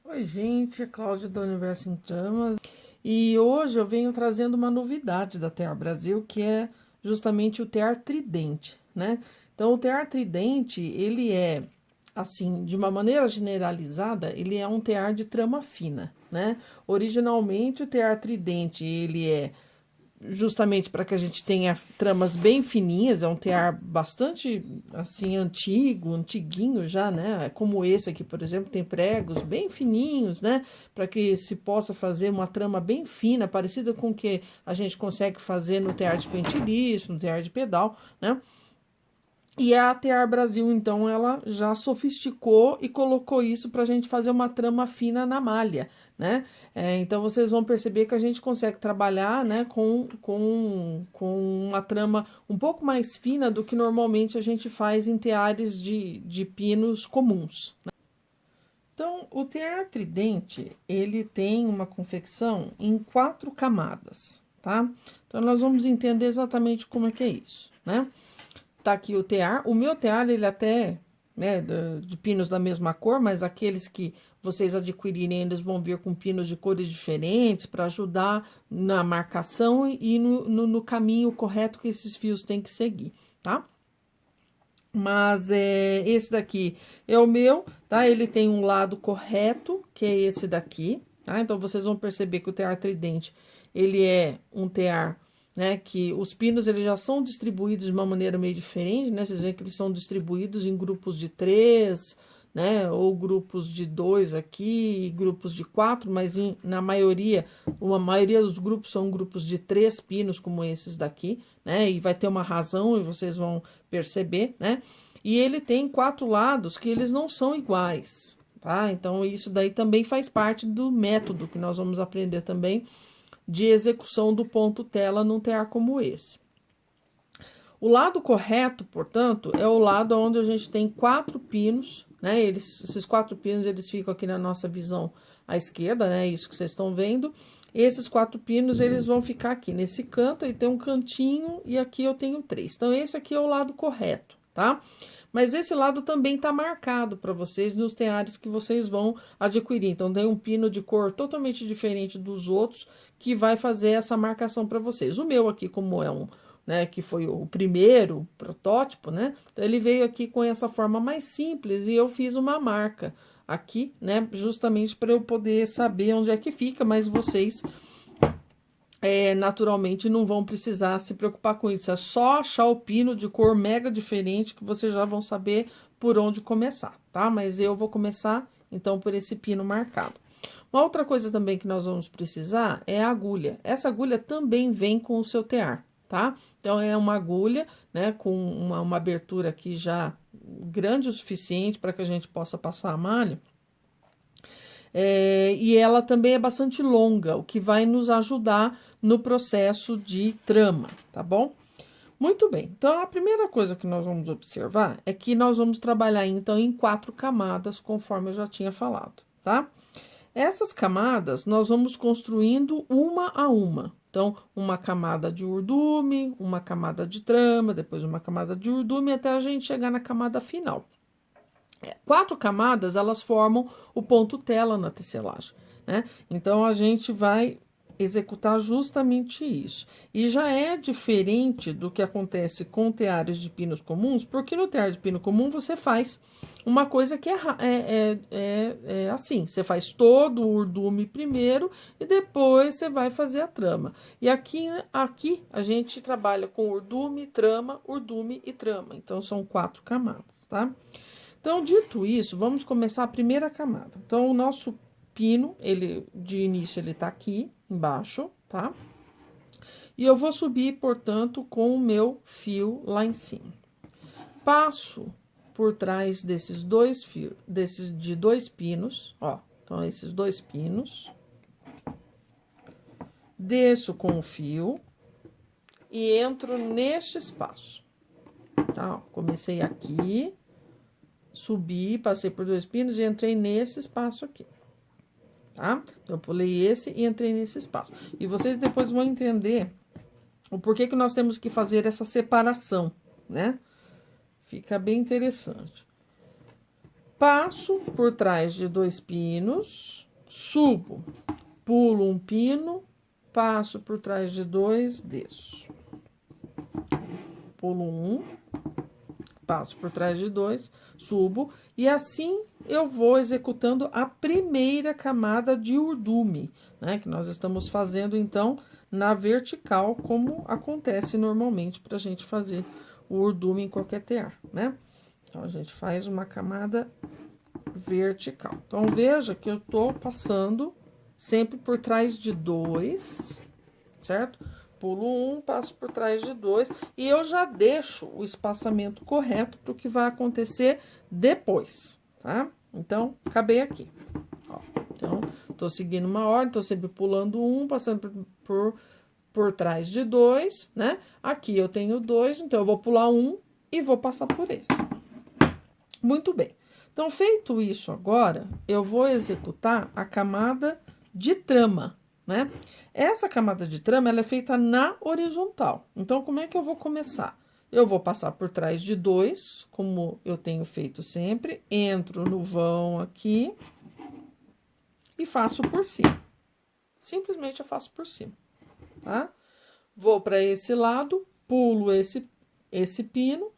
Oi, gente, é Cláudia do Universo em Tramas e hoje eu venho trazendo uma novidade da Tear Brasil, que é justamente o tear tridente, né? Então, o tear tridente, ele é, assim, de uma maneira generalizada, ele é um tear de trama fina, né? Originalmente, o tear tridente, ele é justamente para que a gente tenha tramas bem fininhas, é um tear bastante assim antigo, antiguinho já, né? Como esse aqui, por exemplo, tem pregos bem fininhos, né? Para que se possa fazer uma trama bem fina, parecida com o que a gente consegue fazer no tear de pentilhiço, no tear de pedal, né? E a Tear Brasil, então, ela já sofisticou e colocou isso para a gente fazer uma trama fina na malha, né? Então, vocês vão perceber que a gente consegue trabalhar, né, com uma trama um pouco mais fina do que normalmente a gente faz em teares de pinos comuns. Então, o tear tridente, ele tem uma confecção em 4 camadas, tá? Então, nós vamos entender exatamente como é que é isso, né? Tá aqui o tear. O meu tear, ele até, né, de pinos da mesma cor, mas aqueles que vocês adquirirem, eles vão vir com pinos de cores diferentes para ajudar na marcação e no caminho correto que esses fios têm que seguir, tá? Mas esse daqui é o meu, tá? Ele tem um lado correto, que é esse daqui, tá? Então, vocês vão perceber que o tear tridente, ele é um tear, né, que os pinos eles já são distribuídos de uma maneira meio diferente, né? Vocês veem que eles são distribuídos em grupos de 3, né? Ou grupos de 2 aqui, e grupos de 4, mas na maioria, a maioria dos grupos são grupos de 3 pinos, como esses daqui, né? E vai ter uma razão, e vocês vão perceber, né? E ele tem 4 lados que eles não são iguais, tá? Então, isso daí também faz parte do método que nós vamos aprender também de execução do ponto tela num tear como esse. O lado correto, portanto, é o lado onde a gente tem 4 pinos, né? Esses 4 pinos, eles ficam aqui na nossa visão à esquerda, né? Isso que vocês estão vendo. Esses 4 pinos, eles vão ficar aqui nesse canto, e tem um cantinho, e aqui eu tenho 3. Então, esse aqui é o lado correto, tá? Mas esse lado também tá marcado para vocês nos teares que vocês vão adquirir. Então, tem um pino de cor totalmente diferente dos outros que vai fazer essa marcação para vocês. O meu aqui, como é um, né, que foi o primeiro protótipo, né? Então, ele veio aqui com essa forma mais simples e eu fiz uma marca aqui, né, justamente para eu poder saber onde é que fica, mas vocês naturalmente não vão precisar se preocupar com isso. É só achar o pino de cor mega diferente que vocês já vão saber por onde começar, tá? Mas eu vou começar, então, por esse pino marcado. Uma outra coisa também que nós vamos precisar é a agulha. Essa agulha também vem com o seu tear, tá? Então, é uma agulha, né, com uma abertura aqui já grande o suficiente para que a gente possa passar a malha. E ela também é bastante longa, o que vai nos ajudar no processo de trama, tá bom? Muito bem, então a primeira coisa que nós vamos observar é que nós vamos trabalhar então em 4 camadas, conforme eu já tinha falado, tá? Essas camadas nós vamos construindo uma a uma. Então, uma camada de urdume, uma camada de trama, depois uma camada de urdume, até a gente chegar na camada final. 4 camadas, elas formam o ponto tela na tecelagem, né? Então, a gente vai executar justamente isso. E já é diferente do que acontece com teares de pinos comuns, porque no tear de pino comum você faz uma coisa que é assim, você faz todo o urdume primeiro e depois você vai fazer a trama. E aqui a gente trabalha com urdume e trama. Então, são 4 camadas, tá? Então, dito isso, vamos começar a primeira camada. Então, o nosso pino, ele de início, ele tá aqui embaixo, tá? E eu vou subir, portanto, com o meu fio lá em cima. Passo por trás desses 2 fios, de 2 pinos, ó. Então, esses 2 pinos. Desço com o fio e entro neste espaço, tá? Ó, comecei aqui. Subi, passei por 2 pinos e entrei nesse espaço aqui, tá? Então, eu pulei esse e entrei nesse espaço. E vocês depois vão entender o porquê que nós temos que fazer essa separação, né? Fica bem interessante. passo por trás de 2 pinos, subo, pulo um pino, passo por trás de 2, desço. Pulo um, passo por trás de 2, subo, e assim eu vou executando a primeira camada de urdume, né? Que nós estamos fazendo, então, na vertical, como acontece normalmente pra gente fazer o urdume em qualquer tear, né? Então, a gente faz uma camada vertical. Então, veja que eu tô passando sempre por trás de 2, certo? Pulo um, passo por trás de 2, e eu já deixo o espaçamento correto para o que vai acontecer depois, tá? Então, acabei aqui. Ó, então, tô seguindo uma ordem, tô sempre pulando um, passando por trás de 2, né? Aqui eu tenho 2, então eu vou pular um e vou passar por esse. Muito bem. Então, feito isso agora, eu vou executar a camada de trama, né? Essa camada de trama, ela é feita na horizontal. Então, como é que eu vou começar? Eu vou passar por trás de 2, como eu tenho feito sempre, entro no vão aqui e faço por cima. Simplesmente eu faço por cima, tá? Vou para esse lado, pulo esse pino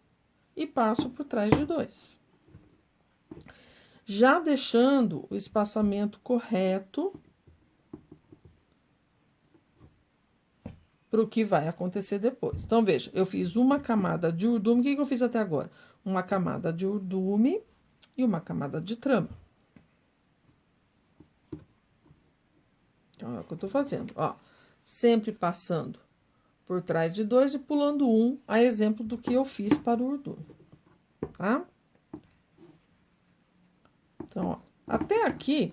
e passo por trás de 2. Já deixando o espaçamento correto para o que vai acontecer depois. Então, veja, eu fiz uma camada de urdume. O que eu fiz até agora? Uma camada de urdume e uma camada de trama. Então, é o que eu tô fazendo, ó. Sempre passando por trás de 2 e pulando um, a exemplo do que eu fiz para o urdume, tá? Então, ó, até aqui,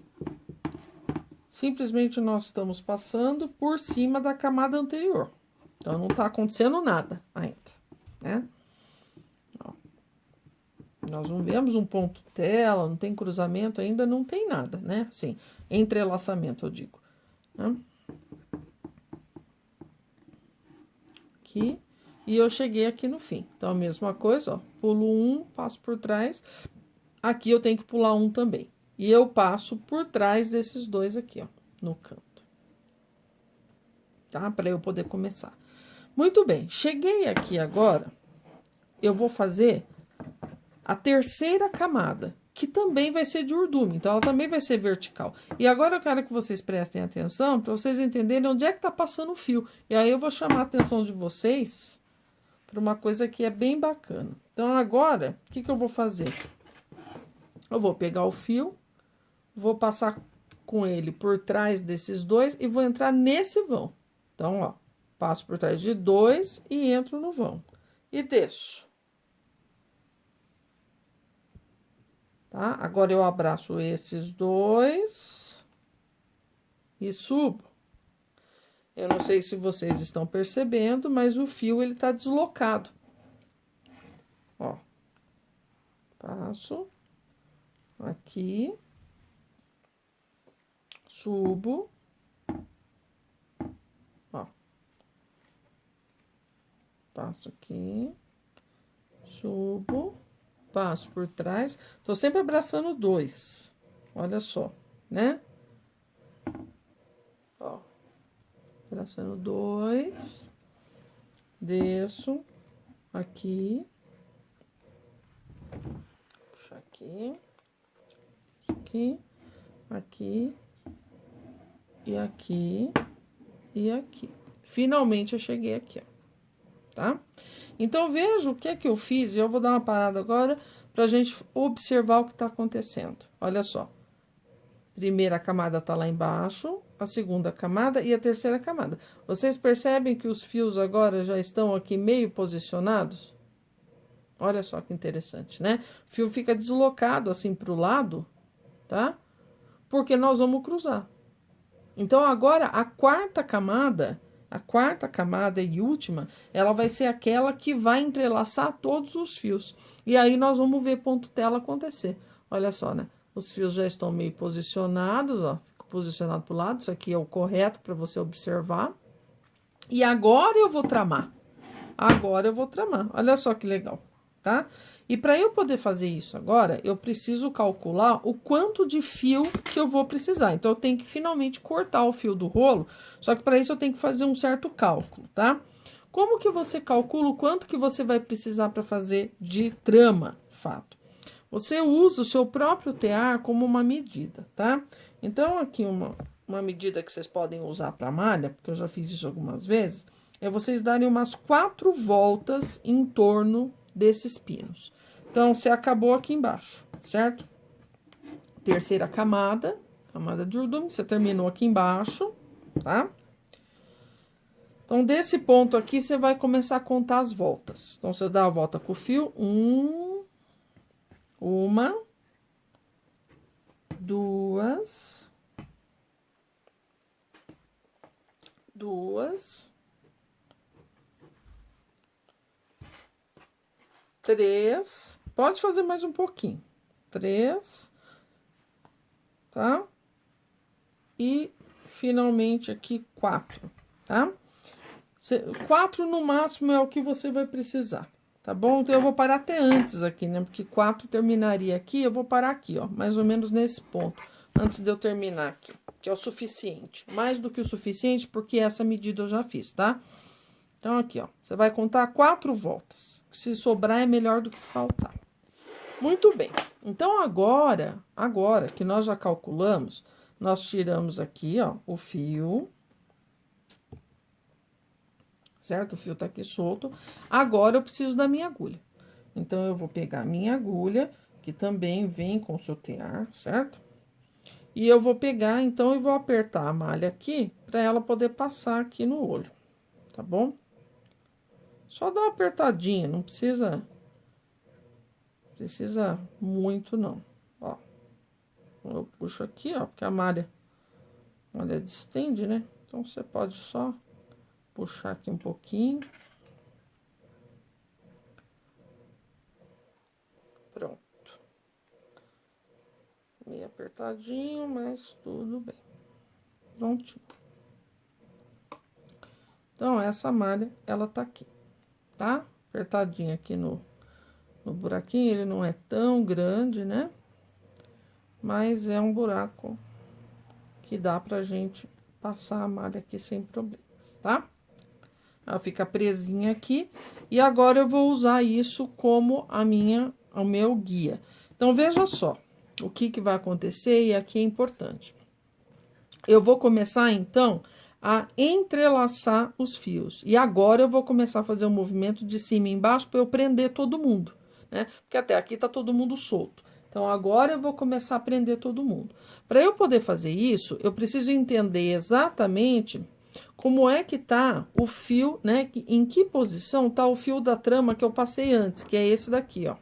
simplesmente nós estamos passando por cima da camada anterior. Então, não tá acontecendo nada ainda, né? Ó, nós não vemos um ponto tela, não tem cruzamento ainda, não tem nada, né? Assim, entrelaçamento, eu digo, né? Aqui, e eu cheguei aqui no fim. Então, a mesma coisa, ó, pulo um, passo por trás. Aqui eu tenho que pular um também. E eu passo por trás desses 2 aqui, ó, no canto. Tá? Para eu poder começar. Muito bem, cheguei aqui agora, eu vou fazer a terceira camada, que também vai ser de urdume, então ela também vai ser vertical. E agora eu quero que vocês prestem atenção, para vocês entenderem onde é que tá passando o fio. E aí eu vou chamar a atenção de vocês para uma coisa que é bem bacana. Então, agora, o que eu vou fazer? Eu vou pegar o fio, vou passar com ele por trás desses 2 e vou entrar nesse vão. Então, ó, passo por trás de 2 e entro no vão. E desço. Tá? Agora, eu abraço esses 2 e subo. Eu não sei se vocês estão percebendo, mas o fio, ele tá deslocado. Ó. Passo. Aqui, subo, ó, passo aqui, subo, passo por trás, tô sempre abraçando 2, olha só, né? Ó, abraçando 2, desço, aqui, puxo aqui. Aqui, aqui, e aqui, e aqui. Finalmente, eu cheguei aqui, ó, tá? Então, veja o que é que eu fiz, e eu vou dar uma parada agora pra gente observar o que tá acontecendo. Olha só. Primeira camada tá lá embaixo, a segunda camada e a terceira camada. Vocês percebem que os fios agora já estão aqui meio posicionados? Olha só que interessante, né? O fio fica deslocado assim pro lado, tá? Porque nós vamos cruzar. Então, agora, a quarta camada e última, ela vai ser aquela que vai entrelaçar todos os fios. E aí, nós vamos ver ponto tela acontecer. Olha só, né? Os fios já estão meio posicionados, ó. Fico posicionado pro lado, isso aqui é o correto para você observar. E agora eu vou tramar. Olha só que legal, tá? E para eu poder fazer isso agora, eu preciso calcular o quanto de fio que eu vou precisar. Então, eu tenho que finalmente cortar o fio do rolo, só que para isso eu tenho que fazer um certo cálculo, tá? Como que você calcula o quanto que você vai precisar para fazer de trama, fato? Você usa o seu próprio tear como uma medida, tá? Então, aqui uma medida que vocês podem usar para malha, porque eu já fiz isso algumas vezes, é vocês darem umas 4 voltas em torno desses pinos. Então, você acabou aqui embaixo, certo? Terceira camada, camada de urdume, você terminou aqui embaixo, tá? Então, desse ponto aqui, você vai começar a contar as voltas. Então, você dá a volta com o fio, uma, duas, três, pode fazer mais um pouquinho, 3, tá? E finalmente aqui 4, tá? 4 no máximo é o que você vai precisar, tá bom? Então, eu vou parar até antes aqui, né? Porque 4 terminaria aqui, eu vou parar aqui, ó, mais ou menos nesse ponto, antes de eu terminar aqui, que é o suficiente. Mais do que o suficiente, porque essa medida eu já fiz, tá? Então, aqui, ó, você vai contar 4 voltas. Se sobrar, é melhor do que faltar. Muito bem. Então, agora que nós já calculamos, nós tiramos aqui, ó, o fio, certo? O fio tá aqui solto. Agora, eu preciso da minha agulha. Então, eu vou pegar a minha agulha, que também vem com o seu tear, certo? E eu vou pegar, então, e vou apertar a malha aqui, para ela poder passar aqui no olho, tá bom? Só dá uma apertadinha, não precisa muito, não, ó. Eu puxo aqui, ó, porque a malha distende, né? Então, você pode só puxar aqui um pouquinho. Pronto. Meio apertadinho, mas tudo bem. Prontinho. Então, essa malha, ela tá aqui, tá? Apertadinha aqui no buraquinho, ele não é tão grande, né? Mas é um buraco que dá pra gente passar a malha aqui sem problemas, tá? Ela fica presinha aqui. E agora, eu vou usar isso como o meu guia. Então, veja só o que vai acontecer, e aqui é importante. Eu vou começar, então, a entrelaçar os fios. E agora, eu vou começar a fazer um movimento de cima e embaixo para eu prender todo mundo, né? Porque até aqui tá todo mundo solto. Então, agora eu vou começar a prender todo mundo. Para eu poder fazer isso, eu preciso entender exatamente como é que tá o fio, né? Em que posição tá o fio da trama que eu passei antes, que é esse daqui, ó.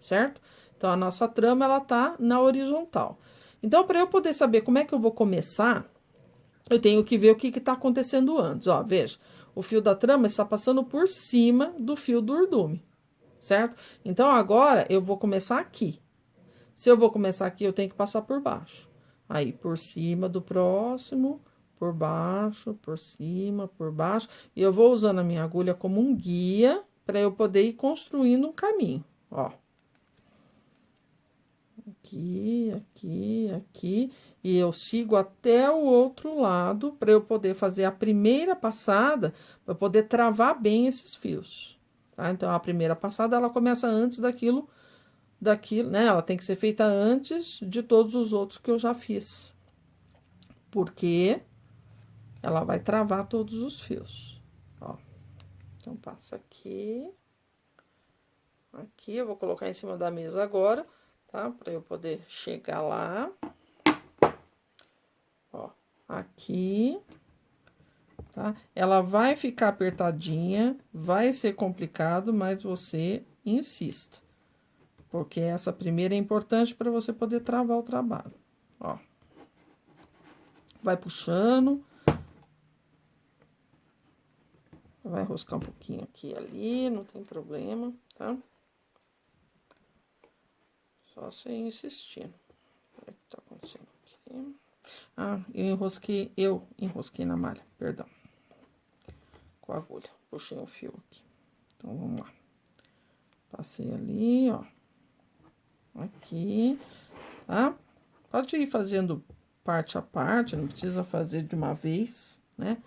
Certo? Então, a nossa trama, ela tá na horizontal. Então, para eu poder saber como é que eu vou começar, eu tenho que ver o que tá acontecendo antes. Ó, veja, o fio da trama está passando por cima do fio do urdume, certo? Então, agora, eu vou começar aqui. Se eu vou começar aqui, eu tenho que passar por baixo. Aí, por cima do próximo, por baixo, por cima, por baixo. E eu vou usando a minha agulha como um guia para eu poder ir construindo um caminho, ó. Aqui, aqui, aqui. E eu sigo até o outro lado para eu poder fazer a primeira passada, para poder travar bem esses fios, tá? Então, a primeira passada, ela começa antes daquilo, né? Ela tem que ser feita antes de todos os outros que eu já fiz. Porque ela vai travar todos os fios, ó. Então, passa aqui. Aqui, eu vou colocar em cima da mesa agora, tá? Pra eu poder chegar lá. Ó, aqui, tá? Ela vai ficar apertadinha, vai ser complicado, mas você insista. Porque essa primeira é importante para você poder travar o trabalho, ó. Vai puxando. Vai enroscar um pouquinho aqui e ali, não tem problema, tá? Só você insistindo. O que tá acontecendo aqui? Ah, eu enrosquei na malha, perdão. Com a agulha, puxei um fio aqui. Então, vamos lá. Passei ali, ó. Aqui, tá? Pode ir fazendo parte a parte, não precisa fazer de uma vez, né?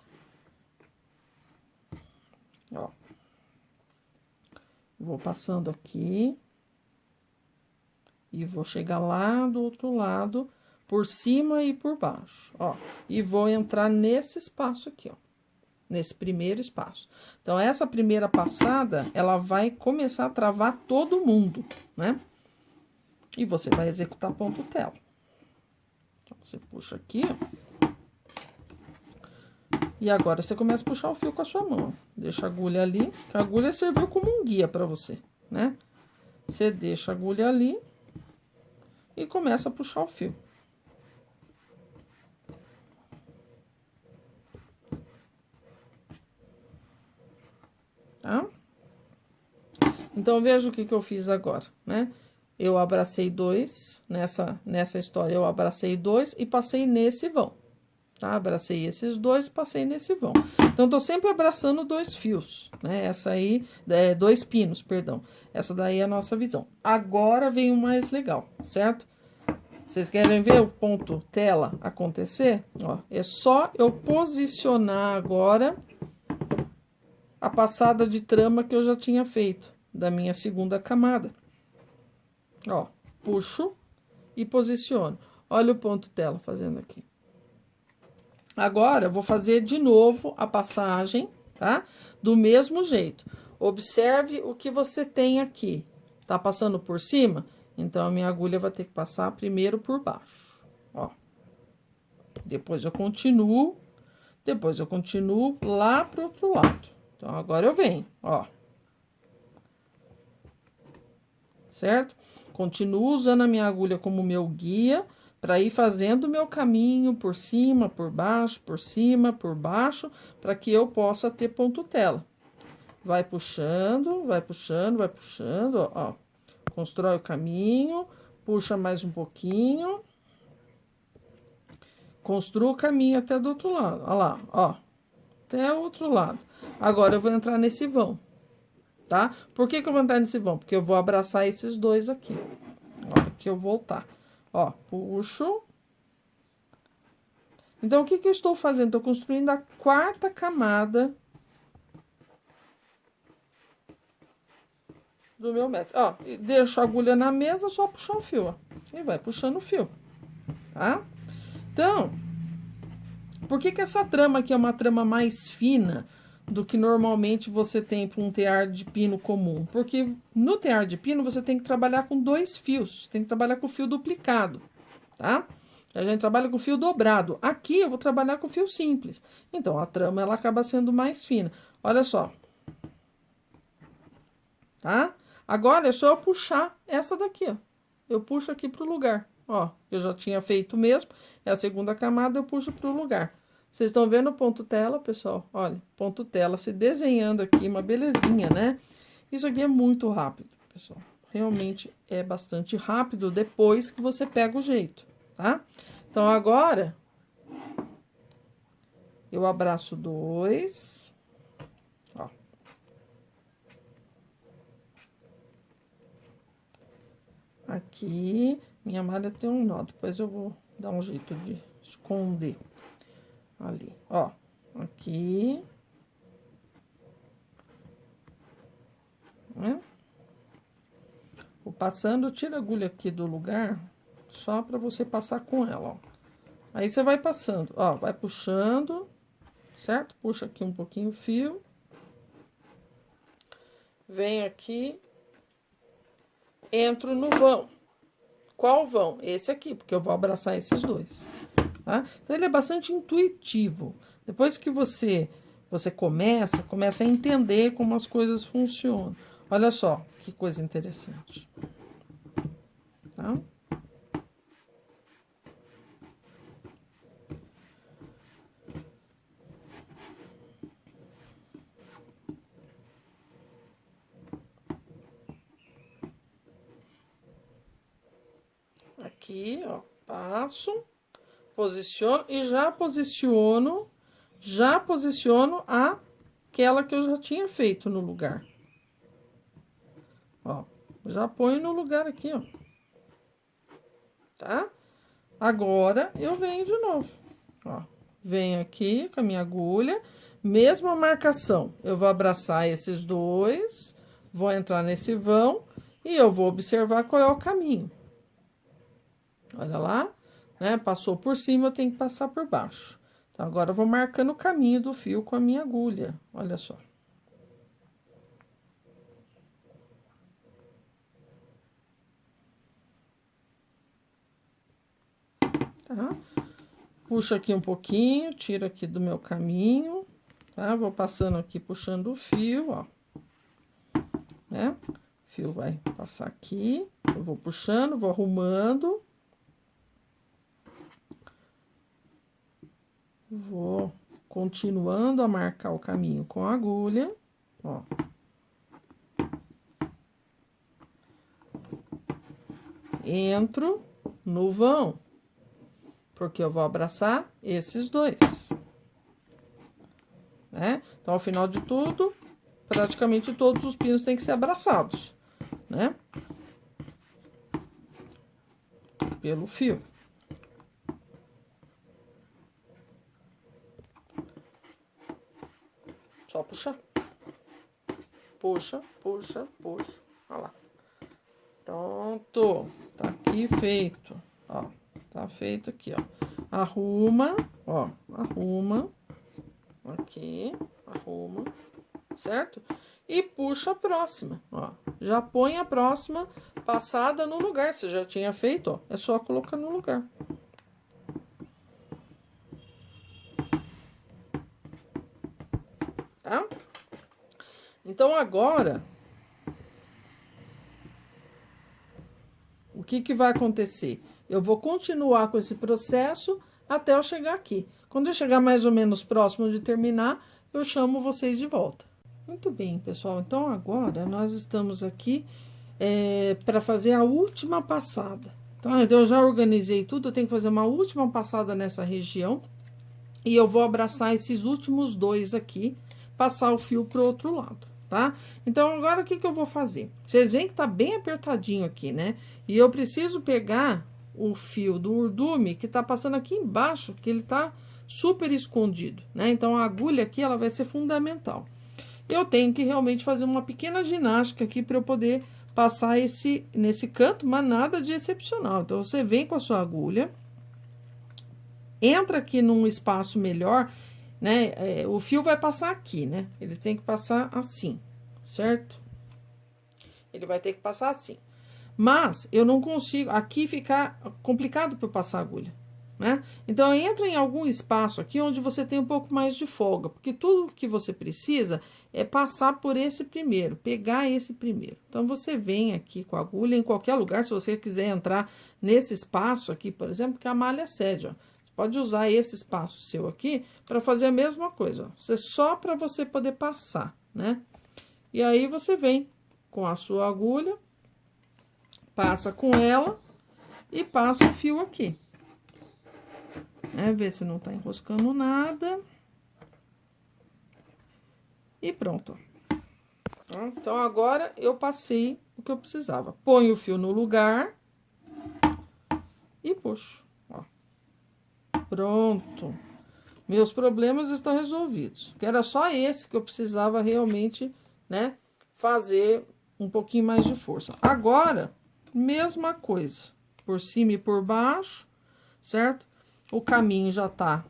Ó. Vou passando aqui. E vou chegar lá do outro lado, por cima e por baixo, ó. E vou entrar nesse espaço aqui, ó. Nesse primeiro espaço. Então, essa primeira passada, ela vai começar a travar todo mundo, né? E você vai executar ponto tela. Então, você puxa aqui, ó. E agora, você começa a puxar o fio com a sua mão. Deixa a agulha ali, que a agulha serviu como um guia pra você, né? Você deixa a agulha ali e começa a puxar o fio. Tá? Então, veja o que eu fiz agora, né? Eu abracei dois, nessa história eu abracei dois e passei nesse vão, tá? Abracei esses dois e passei nesse vão. Então, tô sempre abraçando dois fios, né? Essa aí, dois pinos, perdão. Essa daí é a nossa visão. Agora vem o mais legal, certo? Vocês querem ver o ponto tela acontecer? Ó, é só eu posicionar agora a passada de trama que eu já tinha feito, da minha segunda camada. Ó, puxo e posiciono. Olha o ponto tela fazendo aqui. Agora, eu vou fazer de novo a passagem, tá? Do mesmo jeito. Observe o que você tem aqui. Tá passando por cima? Então, a minha agulha vai ter que passar primeiro por baixo, ó. Depois eu continuo lá pro outro lado. Então, agora eu venho, ó. Certo? Continuo usando a minha agulha como meu guia para ir fazendo o meu caminho por cima, por baixo, por cima, por baixo, para que eu possa ter ponto tela. Vai puxando, vai puxando, vai puxando, ó. Constrói o caminho, puxa mais um pouquinho. Construa o caminho até do outro lado, ó lá, ó. Até o outro lado. Agora, eu vou entrar nesse vão, tá? Por que eu vou entrar nesse vão? Porque eu vou abraçar esses dois aqui. Ó, aqui eu vou voltar. Ó, puxo. Então, o que eu estou fazendo? Estou construindo a quarta camada do meu método. Ó, deixo a agulha na mesa, só puxar o fio, ó. E vai puxando o fio, tá? Então, por que essa trama aqui é uma trama mais fina do que normalmente você tem para um tear de pino comum? Porque no tear de pino você tem que trabalhar com dois fios, tem que trabalhar com fio duplicado, tá? A gente trabalha com fio dobrado. Aqui eu vou trabalhar com fio simples. Então, a trama ela acaba sendo mais fina. Olha só. Tá? Agora é só eu puxar essa daqui, ó. Eu puxo aqui pro lugar, ó. Eu já tinha feito mesmo. É a segunda camada, eu puxo pro lugar. Vocês estão vendo o ponto tela, pessoal? Olha, ponto tela se desenhando aqui, uma belezinha, né? Isso aqui é muito rápido, pessoal. Realmente é bastante rápido depois que você pega o jeito, tá? Então, agora, eu abraço dois, ó. Aqui, minha malha tem um nó, depois eu vou dar um jeito de esconder. Ali, ó, aqui. Né? Vou passando, tira a agulha aqui do lugar, só pra você passar com ela, ó. Aí, você vai passando, ó, vai puxando, certo? Puxa aqui um pouquinho o fio. Vem aqui. Entro no vão. Qual vão? Esse aqui, porque eu vou abraçar esses dois. Tá? Então, ele é bastante intuitivo. Depois que você começa a entender como as coisas funcionam. Olha só, que coisa interessante. Tá? Aqui, ó, passo, posiciono e já posiciono aquela que eu já tinha feito no lugar. ó. Já ponho no lugar aqui, ó. Tá? Agora, eu venho de novo, ó. Venho aqui com a minha agulha, mesma marcação. Eu vou abraçar esses dois, vou entrar nesse vão e eu vou observar qual é o caminho. Olha lá, né? Passou por cima, eu tenho que passar por baixo. Então, agora eu vou marcando o caminho do fio com a minha agulha, olha só. Tá? Puxo aqui um pouquinho, tiro aqui do meu caminho, tá? Vou passando aqui, puxando o fio, ó. Né? O fio vai passar aqui, eu vou puxando, vou arrumando. Vou continuando a marcar o caminho com a agulha, ó. Entro no vão, porque eu vou abraçar esses dois, né? Então, ao final de tudo, praticamente todos os pinos têm que ser abraçados, né? Pelo fio. Só puxar. Puxa, puxa, puxa. Olha lá. Pronto. Tá aqui feito. Ó, tá feito aqui, ó. Arruma, ó, arruma. Aqui, arruma, certo? E puxa a próxima, ó. Já põe a próxima passada no lugar. Você já tinha feito, ó. É só colocar no lugar. Tá? Então, agora, o que que vai acontecer? Eu vou continuar com esse processo até eu chegar aqui. Quando eu chegar mais ou menos próximo de terminar, eu chamo vocês de volta. Muito bem, pessoal. Então, agora, nós estamos aqui para fazer a última passada. Tá? Então, eu já organizei tudo, eu tenho que fazer uma última passada nessa região. E eu vou abraçar esses últimos dois aqui, passar o fio pro outro lado, tá? Então, agora, o que que eu vou fazer? Vocês veem que tá bem apertadinho aqui, né? E eu preciso pegar o fio do urdume que tá passando aqui embaixo, que ele tá super escondido, né? Então, a agulha aqui, ela vai ser fundamental. Eu tenho que realmente fazer uma pequena ginástica aqui para eu poder passar nesse canto, mas nada de excepcional. Então, você vem com a sua agulha, entra aqui num espaço melhor, né? O fio vai passar aqui, né? Ele tem que passar assim, certo? Ele vai ter que passar assim. Mas eu não consigo, aqui ficar complicado para passar a agulha, né? Então, entra em algum espaço aqui onde você tem um pouco mais de folga, porque tudo que você precisa é passar por esse primeiro, pegar esse primeiro. Então, você vem aqui com a agulha em qualquer lugar, se você quiser entrar nesse espaço aqui, por exemplo, que a malha cede, ó. Pode usar esse espaço seu aqui para fazer a mesma coisa, ó. Isso é só para você poder passar, né? E aí, você vem com a sua agulha, passa com ela e passa o fio aqui. Vê se não tá enroscando nada. E pronto. Então, agora, eu passei o que eu precisava. Ponho o fio no lugar e puxo, ó. Pronto. Meus problemas estão resolvidos. Que era só esse que eu precisava realmente, né, fazer um pouquinho mais de força. Agora, mesma coisa. Por cima e por baixo, certo? O caminho já tá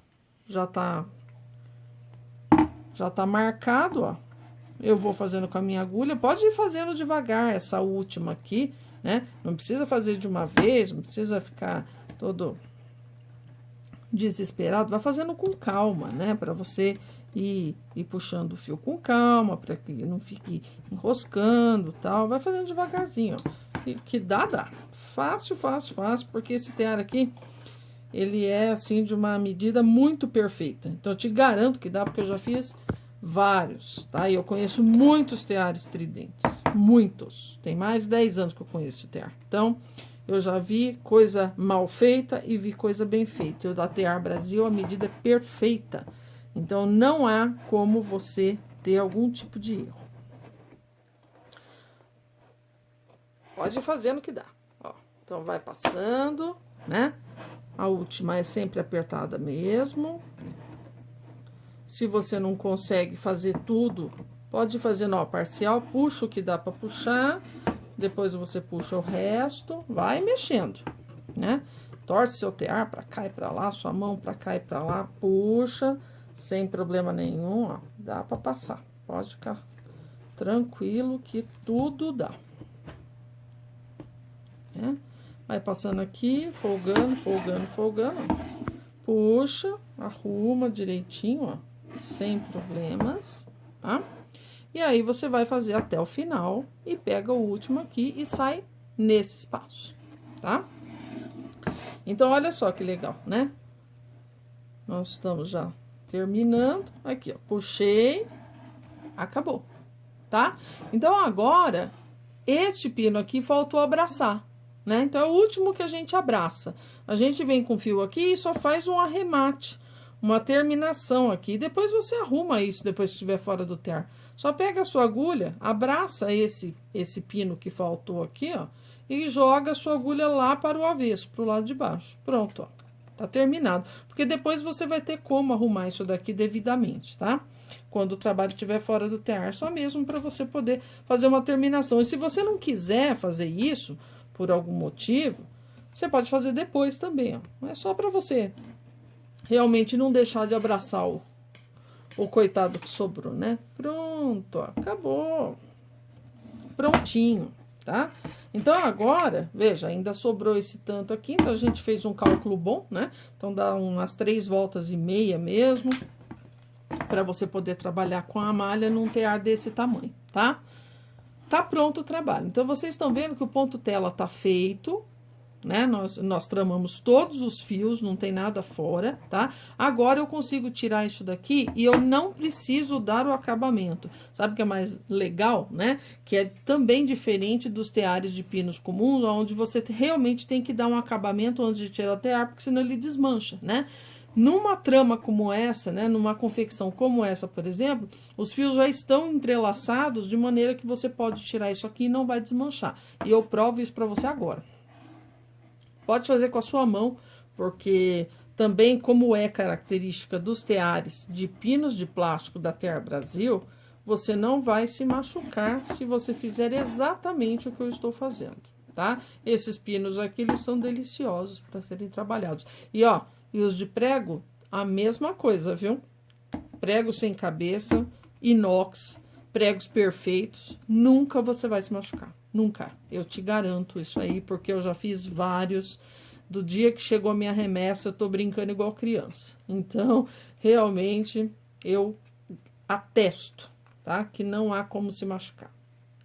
marcado, ó. Eu vou fazendo com a minha agulha. Pode ir fazendo devagar essa última aqui, né? Não precisa fazer de uma vez, não precisa ficar todo desesperado. Vai fazendo com calma, né? Para você ir puxando o fio com calma, para que não fique enroscando, tal. Vai fazendo devagarzinho, ó. Que dá. Fácil, fácil, fácil, porque esse tear aqui, ele é, assim, de uma medida muito perfeita. Então, eu te garanto que dá, porque eu já fiz vários, tá? E eu conheço muitos teares tridentes, muitos. Tem mais de 10 anos que eu conheço esse tear. Então, eu já vi coisa mal feita e vi coisa bem feita. O da Tear Brasil, a medida é perfeita. Então, não há como você ter algum tipo de erro. pode ir fazendo que dá, ó. Então, vai passando, né? A última é sempre apertada mesmo. Se você não consegue fazer tudo, pode ir fazendo, ó, parcial, puxa o que dá pra puxar, depois você puxa o resto, vai mexendo, né? Torce seu tear pra cá e pra lá, sua mão pra cá e pra lá, puxa, sem problema nenhum, ó, dá pra passar. Pode ficar tranquilo que tudo dá. Né? Vai passando aqui, folgando, folgando, folgando, ó. Puxa, arruma direitinho, ó, sem problemas, tá? E aí, você vai fazer até o final e pega o último aqui e sai nesse espaço, tá? Então, olha só que legal, né? Nós estamos já terminando. Aqui, ó, puxei, acabou, tá? Então, agora, este pino aqui faltou abraçar, né? Então, é o último que a gente abraça. A gente vem com o fio aqui e só faz um arremate, uma terminação aqui. Depois você arruma isso, depois que estiver fora do tear. Só pega a sua agulha, abraça esse pino que faltou aqui, ó, e joga a sua agulha lá para o avesso, pro lado de baixo. Pronto, ó, tá terminado. Porque depois você vai ter como arrumar isso daqui devidamente, tá? Quando o trabalho estiver fora do tear, só mesmo para você poder fazer uma terminação. E se você não quiser fazer isso, por algum motivo, você pode fazer depois também, ó. É só para você realmente não deixar de abraçar o coitado que sobrou, né? Pronto, ó, acabou. Prontinho, tá? Então, agora, veja, ainda sobrou esse tanto aqui, então a gente fez um cálculo bom, né? Então, dá umas 3,5 voltas mesmo, para você poder trabalhar com a malha num tear desse tamanho, tá? Tá pronto o trabalho. Então, vocês estão vendo que o ponto tela tá feito, né? Nós tramamos todos os fios, não tem nada fora, tá? Agora eu consigo tirar isso daqui e eu não preciso dar o acabamento. Sabe o que é mais legal, né? Que é também diferente dos teares de pinos comuns, onde você realmente tem que dar um acabamento antes de tirar o tear, porque senão ele desmancha, né? Numa trama como essa, né, numa confecção como essa, por exemplo, os fios já estão entrelaçados de maneira que você pode tirar isso aqui e não vai desmanchar. E eu provo isso pra você agora. Pode fazer com a sua mão, porque também, como é característica dos teares de pinos de plástico da Tear Brasil, você não vai se machucar se você fizer exatamente o que eu estou fazendo, tá? Esses pinos aqui, eles são deliciosos para serem trabalhados. E, ó, e os de prego, a mesma coisa, viu? Prego sem cabeça, inox, pregos perfeitos, nunca você vai se machucar. Nunca. Eu te garanto isso aí, porque eu já fiz vários. Do dia que chegou a minha remessa, eu tô brincando igual criança. Então, realmente, eu atesto, tá? Que não há como se machucar.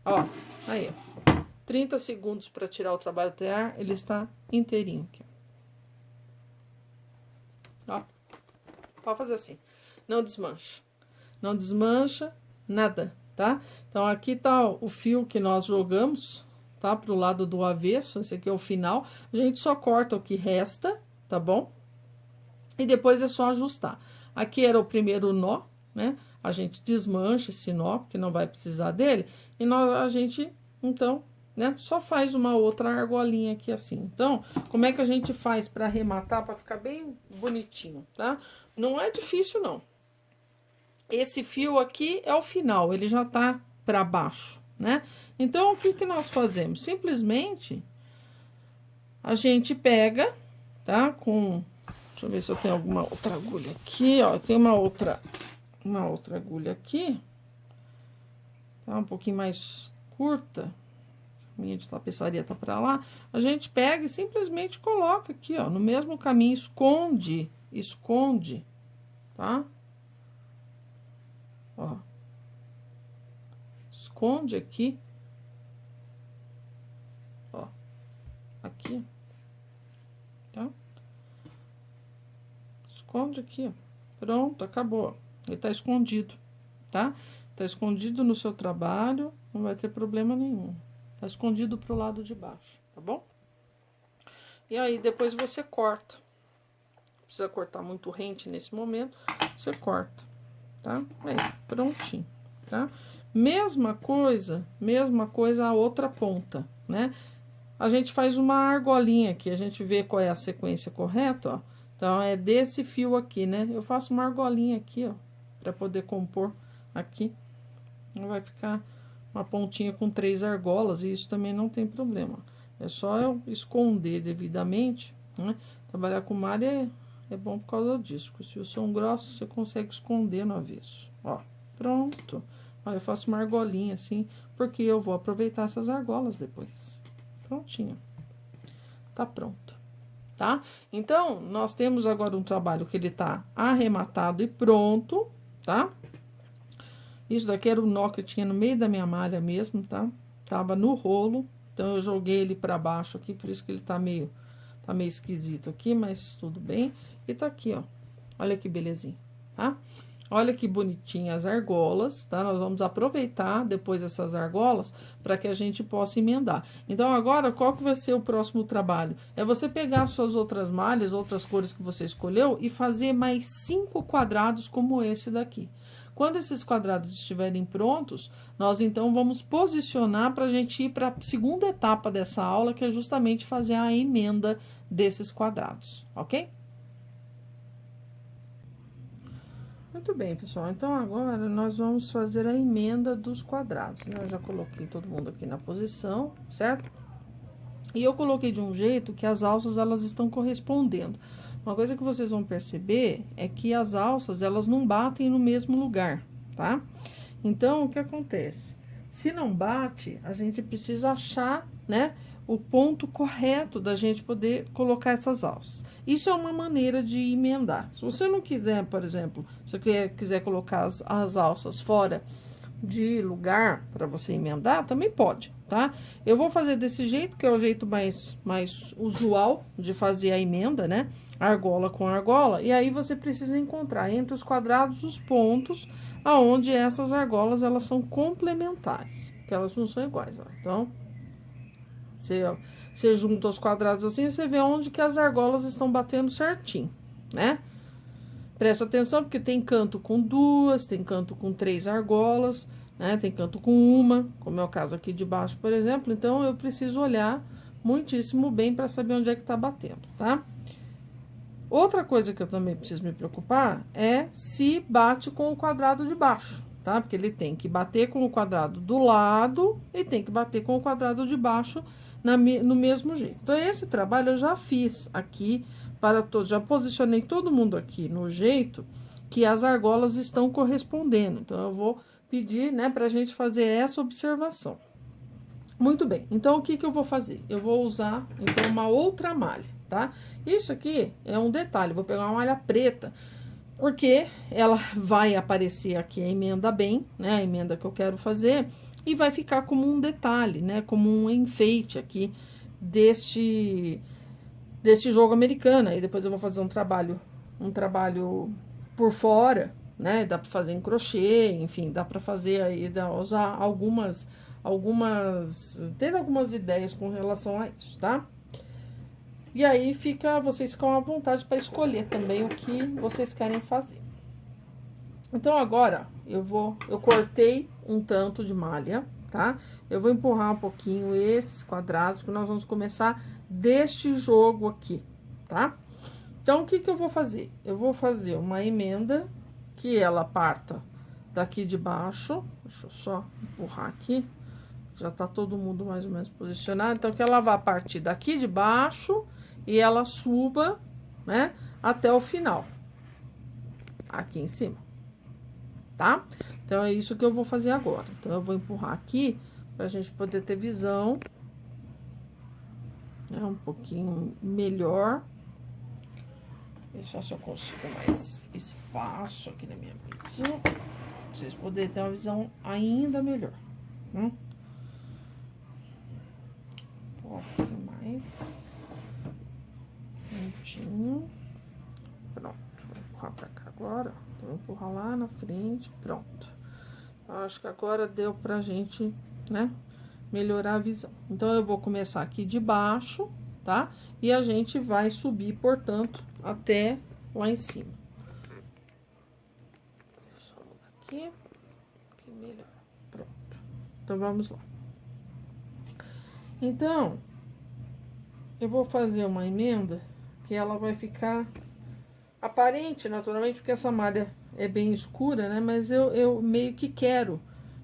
Ó, aí, ó. 30 segundos para tirar o trabalho do tear, ele está inteirinho aqui. Ó, pode fazer assim. Não desmancha. Não desmancha nada, tá? Então, aqui tá o fio que nós jogamos, tá? Pro lado do avesso, esse aqui é o final. A gente só corta o que resta, tá bom? E depois é só ajustar. Aqui era o primeiro nó, né? A gente desmancha esse nó, porque não vai precisar dele. E a gente, então, né? Só faz uma outra argolinha aqui assim. Então, como é que a gente faz para arrematar, para ficar bem bonitinho, tá? Não é difícil, não. Esse fio aqui é o final, ele já tá para baixo, né? Então, o que que nós fazemos? Simplesmente, a gente pega, tá? Deixa eu ver se eu tenho alguma outra agulha aqui, ó. Tem uma outra agulha aqui, tá? Um pouquinho mais curta. Minha de tapeçaria tá pra lá. A gente pega e simplesmente coloca aqui, ó, no mesmo caminho, esconde, tá? Ó. Esconde aqui. Ó. Aqui. Tá? Esconde aqui, ó. Pronto, acabou. Ele tá escondido, tá? Tá escondido no seu trabalho, não vai ter problema nenhum. Tá escondido pro lado de baixo, tá bom? E aí, depois você corta. Não precisa cortar muito rente nesse momento, você corta, tá? Aí, prontinho, tá? Mesma coisa a outra ponta, né? A gente faz uma argolinha aqui, a gente vê qual é a sequência correta, ó. Então, é desse fio aqui, né? Eu faço uma argolinha aqui, ó, pra poder compor aqui. Vai ficar uma pontinha com 3 argolas, e isso também não tem problema. É só eu esconder devidamente, né? Trabalhar com malha é bom por causa disso, porque os fios são grossos, você consegue esconder no avesso. Ó, pronto. Ó, eu faço uma argolinha assim, porque eu vou aproveitar essas argolas depois. Prontinho. Tá pronto, tá? Então, nós temos agora um trabalho que ele tá arrematado e pronto, tá? Isso daqui era o nó que eu tinha no meio da minha malha mesmo, tá? Tava no rolo, então eu joguei ele pra baixo aqui, por isso que ele tá meio esquisito aqui, mas tudo bem. E tá aqui, ó. Olha que belezinha, tá? Olha que bonitinha as argolas, tá? Nós vamos aproveitar depois essas argolas para que a gente possa emendar. Então, agora, qual que vai ser o próximo trabalho? É você pegar suas outras malhas, outras cores que você escolheu e fazer mais 5 quadrados como esse daqui. Quando esses quadrados estiverem prontos, nós então vamos posicionar para a gente ir para a segunda etapa dessa aula, que é justamente fazer a emenda desses quadrados, ok? Muito bem, pessoal. Então, agora nós vamos fazer a emenda dos quadrados, né? Eu já coloquei todo mundo aqui na posição, certo? E eu coloquei de um jeito que as alças, elas estão correspondendo. Uma coisa que vocês vão perceber é que as alças, elas não batem no mesmo lugar, tá? Então, o que acontece? Se não bate, a gente precisa achar, né, o ponto correto da gente poder colocar essas alças. Isso é uma maneira de emendar. Se você não quiser, por exemplo, se você quiser colocar as alças fora de lugar para você emendar, também pode, tá? Eu vou fazer desse jeito, que é o jeito mais usual de fazer a emenda, né? Argola com argola, e aí você precisa encontrar entre os quadrados os pontos aonde essas argolas, elas são complementares, que elas não são iguais, ó. Então, você junta os quadrados assim, você vê onde que as argolas estão batendo certinho, né? Presta atenção, porque tem canto com 2, tem canto com 3 argolas, né? Tem canto com uma, como é o caso aqui de baixo, por exemplo. Então, eu preciso olhar muitíssimo bem para saber onde é que tá batendo, tá? Outra coisa que eu também preciso me preocupar é se bate com o quadrado de baixo, tá? Porque ele tem que bater com o quadrado do lado e tem que bater com o quadrado de baixo no mesmo jeito. Então, esse trabalho eu já fiz aqui para todos, já posicionei todo mundo aqui no jeito que as argolas estão correspondendo. Então, eu vou pedir, né, pra gente fazer essa observação. Muito bem, então, o que que eu vou fazer? Eu vou usar, então, uma outra malha, tá? Isso aqui é um detalhe, vou pegar uma malha preta, porque ela vai aparecer aqui a emenda bem, né, a emenda que eu quero fazer, e vai ficar como um detalhe, né, como um enfeite aqui deste jogo americano. Aí depois eu vou fazer um trabalho por fora, né, dá pra fazer em crochê, enfim, dá pra fazer aí, usar ter algumas ideias com relação a isso, tá? E aí vocês ficam à vontade para escolher também o que vocês querem fazer. Então, agora, eu cortei um tanto de malha, tá? Eu vou empurrar um pouquinho esses quadrados, porque nós vamos começar deste jogo aqui, tá? Então, o que que eu vou fazer? Eu vou fazer uma emenda que ela parta daqui de baixo. Deixa eu só empurrar aqui. Já tá todo mundo mais ou menos posicionado. Então, que ela vai partir daqui de baixo e ela suba, né, até o final. Aqui em cima. Tá? Então, é isso que eu vou fazer agora. Então, eu vou empurrar aqui pra gente poder ter visão. É um pouquinho melhor. Deixa se eu consigo mais espaço aqui na minha mesa. Pra vocês poderem ter uma visão ainda melhor. Um pouquinho mais. Prontinho. Pronto. Vou empurrar pra cá agora. Então, vou empurrar lá na frente. Pronto. Acho que agora deu pra gente, né, melhorar a visão. Então, eu vou começar aqui de baixo, tá? E a gente vai subir, portanto, até lá em cima. Deixa eu mudar aqui melhor. Pronto. Então, vamos lá. Então, eu vou fazer uma emenda que ela vai ficar aparente, naturalmente, porque essa malha é bem escura, né? Mas eu meio que quero,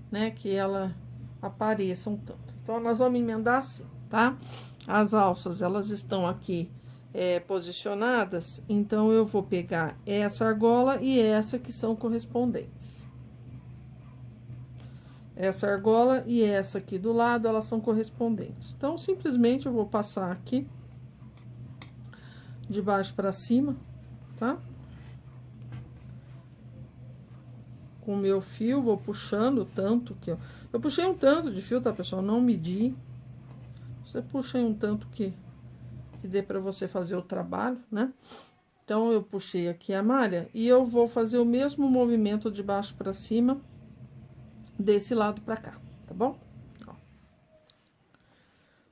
né, que ela apareça um tanto. Então, nós vamos emendar assim, tá? As alças, elas estão aqui posicionadas, então eu vou pegar essa argola e essa que são correspondentes. Essa argola e essa aqui do lado, elas são correspondentes. Então, simplesmente eu vou passar aqui de baixo para cima, tá? Com o meu fio, vou puxando tanto que eu puxei um tanto de fio, tá, pessoal? Não medi. Você puxa um tanto que dê para você fazer o trabalho, né? Então, eu puxei aqui a malha e eu vou fazer o mesmo movimento de baixo para cima desse lado para cá, tá bom? Ó.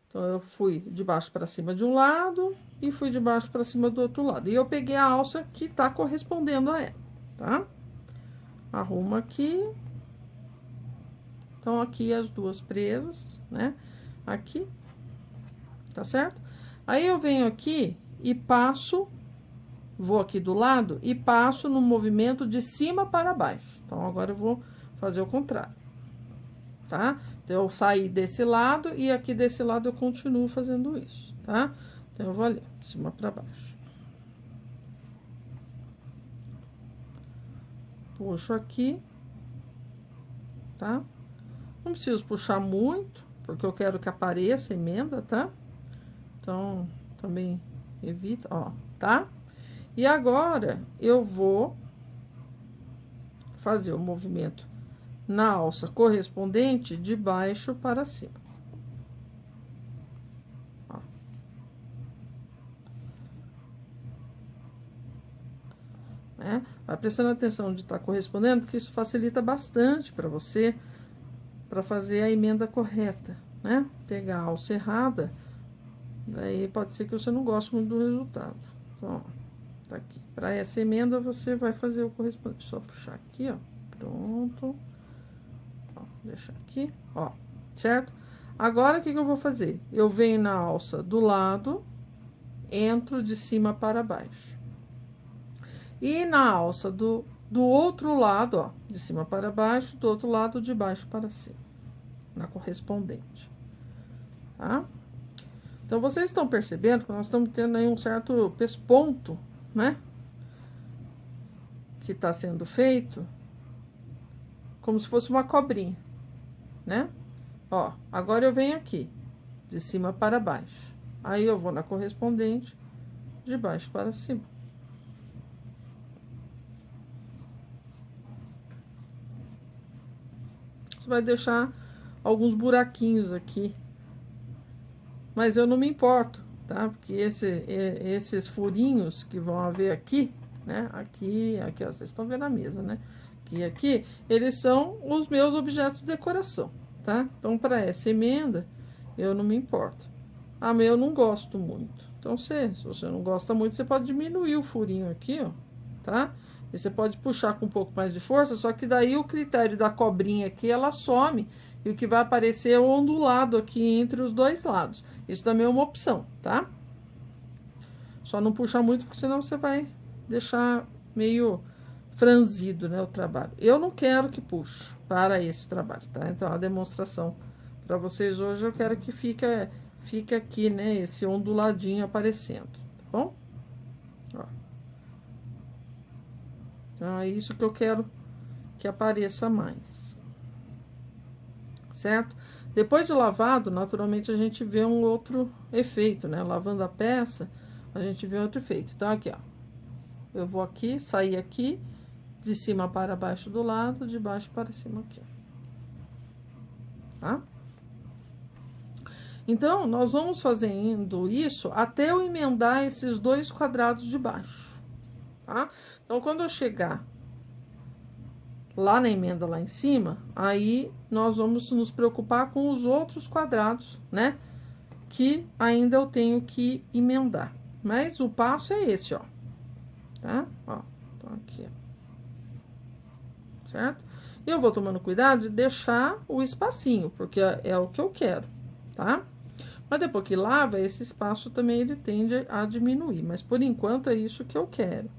Então, eu fui de baixo para cima de um lado e fui de baixo para cima do outro lado. E eu peguei a alça que tá correspondendo a ela, tá? Arrumo aqui. Então, aqui as duas presas, né? Aqui, tá certo? Aí, eu venho aqui e passo, vou aqui do lado e passo no movimento de cima para baixo. Então, agora eu vou fazer o contrário, tá? Então, eu saí desse lado e aqui desse lado eu continuo fazendo isso, tá? Então, eu vou ali, de cima para baixo. Puxo aqui, tá? Não preciso puxar muito, porque eu quero que apareça a emenda, tá? Então, também evita, ó, tá? E agora, eu vou fazer o movimento na alça correspondente de baixo para cima. Ó. Né? Vai prestando atenção de estar correspondendo, porque isso facilita bastante para você, para fazer a emenda correta, né? Pegar a alça errada, daí pode ser que você não goste muito do resultado. Então, ó. Tá aqui. Para essa emenda, você vai fazer o correspondente. Só puxar aqui, ó. Pronto. Ó, deixar aqui, ó. Certo? Agora, o que eu vou fazer? Eu venho na alça do lado, entro de cima para baixo. E na alça do outro lado, ó, de cima para baixo, do outro lado, de baixo para cima. Na correspondente. Tá? Então, vocês estão percebendo que nós estamos tendo aí um certo pesponto, né? Que tá sendo feito como se fosse uma cobrinha, né? Ó, agora eu venho aqui, de cima para baixo. Aí, eu vou na correspondente, de baixo para cima. Você vai deixar alguns buraquinhos aqui. Mas eu não me importo, tá? Porque esses furinhos que vão haver aqui, né? Aqui, ó, vocês estão vendo a mesa, né? Aqui, eles são os meus objetos de decoração, tá? Então, para essa emenda, eu não me importo. Ah, mas eu não gosto muito. Então, se você não gosta muito, você pode diminuir o furinho aqui, ó, tá? E você pode puxar com um pouco mais de força, só que daí o critério da cobrinha aqui, ela some. E o que vai aparecer é o ondulado aqui entre os dois lados. Isso também é uma opção, tá? Só não puxa muito, porque senão você vai deixar meio franzido, né, o trabalho. Eu não quero que puxe para esse trabalho, tá? Então, a demonstração para vocês hoje, eu quero que fique aqui, né, esse onduladinho aparecendo, tá bom? Ó. Então, é isso que eu quero que apareça mais. Certo? Depois de lavado, naturalmente, a gente vê um outro efeito, né? Lavando a peça, a gente vê outro efeito. Então, aqui, ó. Eu vou aqui, sair aqui, de cima para baixo do lado, de baixo para cima aqui, ó. Tá? Então, nós vamos fazendo isso até eu emendar esses dois quadrados de baixo, tá? Então, quando eu chegar lá na emenda lá em cima, aí nós vamos nos preocupar com os outros quadrados, né? Que ainda eu tenho que emendar. Mas o passo é esse, ó. Tá? Ó, então aqui, ó. Certo? Eu vou tomando cuidado de deixar o espacinho, porque é o que eu quero, tá? Mas depois que lava, esse espaço também ele tende a diminuir. Mas por enquanto é isso que eu quero,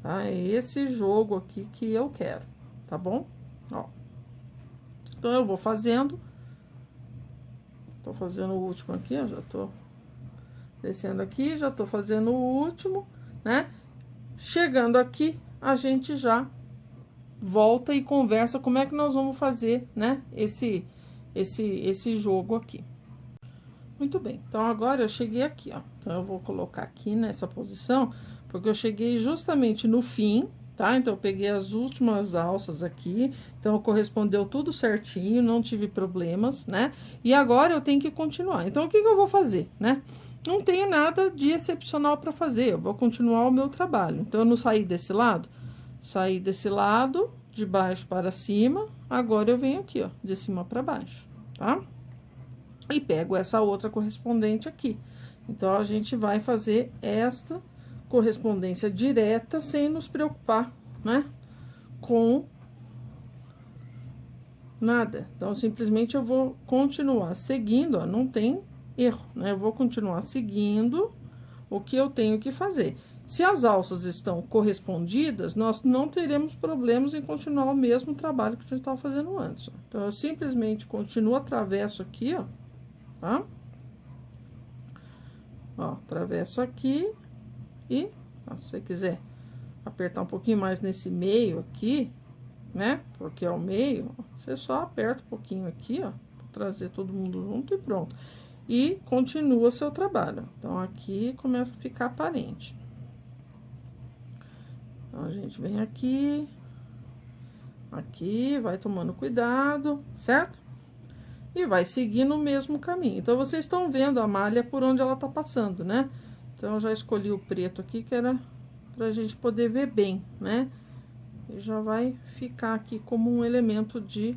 tá? É esse jogo aqui que eu quero, tá bom? Ó. Então, eu vou fazendo. Tô fazendo o último aqui, ó. Já tô descendo aqui, já tô fazendo o último, né? Chegando aqui, a gente já volta e conversa como é que nós vamos fazer, né? Esse jogo aqui. Muito bem, então agora eu cheguei aqui, ó. Então, eu vou colocar aqui nessa posição, porque eu cheguei justamente no fim, tá? Então, eu peguei as últimas alças aqui, então, correspondeu tudo certinho, não tive problemas, né? E agora eu tenho que continuar. Então, o que que eu vou fazer, né? Não tenho nada de excepcional para fazer, eu vou continuar o meu trabalho. Então, eu não saí desse lado, de baixo para cima, agora eu venho aqui, ó, de cima para baixo, tá? E pego essa outra correspondente aqui. Então, a gente vai fazer esta correspondência direta sem nos preocupar, né? Com nada. Então, simplesmente eu vou continuar seguindo, ó, não tem erro, né? Eu vou continuar seguindo o que eu tenho que fazer. Se as alças estão correspondidas, nós não teremos problemas em continuar o mesmo trabalho que a gente estava fazendo antes. Ó. Então, eu simplesmente continuo atravesso aqui, ó, tá? Ó, atravesso aqui e, ó, se você quiser apertar um pouquinho mais nesse meio aqui, né? Porque é o meio, ó, você só aperta um pouquinho aqui, ó, pra trazer todo mundo junto e pronto. E continua seu trabalho. Então, aqui começa a ficar aparente. Então, a gente vem aqui, vai tomando cuidado, certo? E vai seguindo o mesmo caminho. Então, vocês estão vendo a malha por onde ela tá passando, né? Então, eu já escolhi o preto aqui, que era pra gente poder ver bem, né? E já vai ficar aqui como um elemento de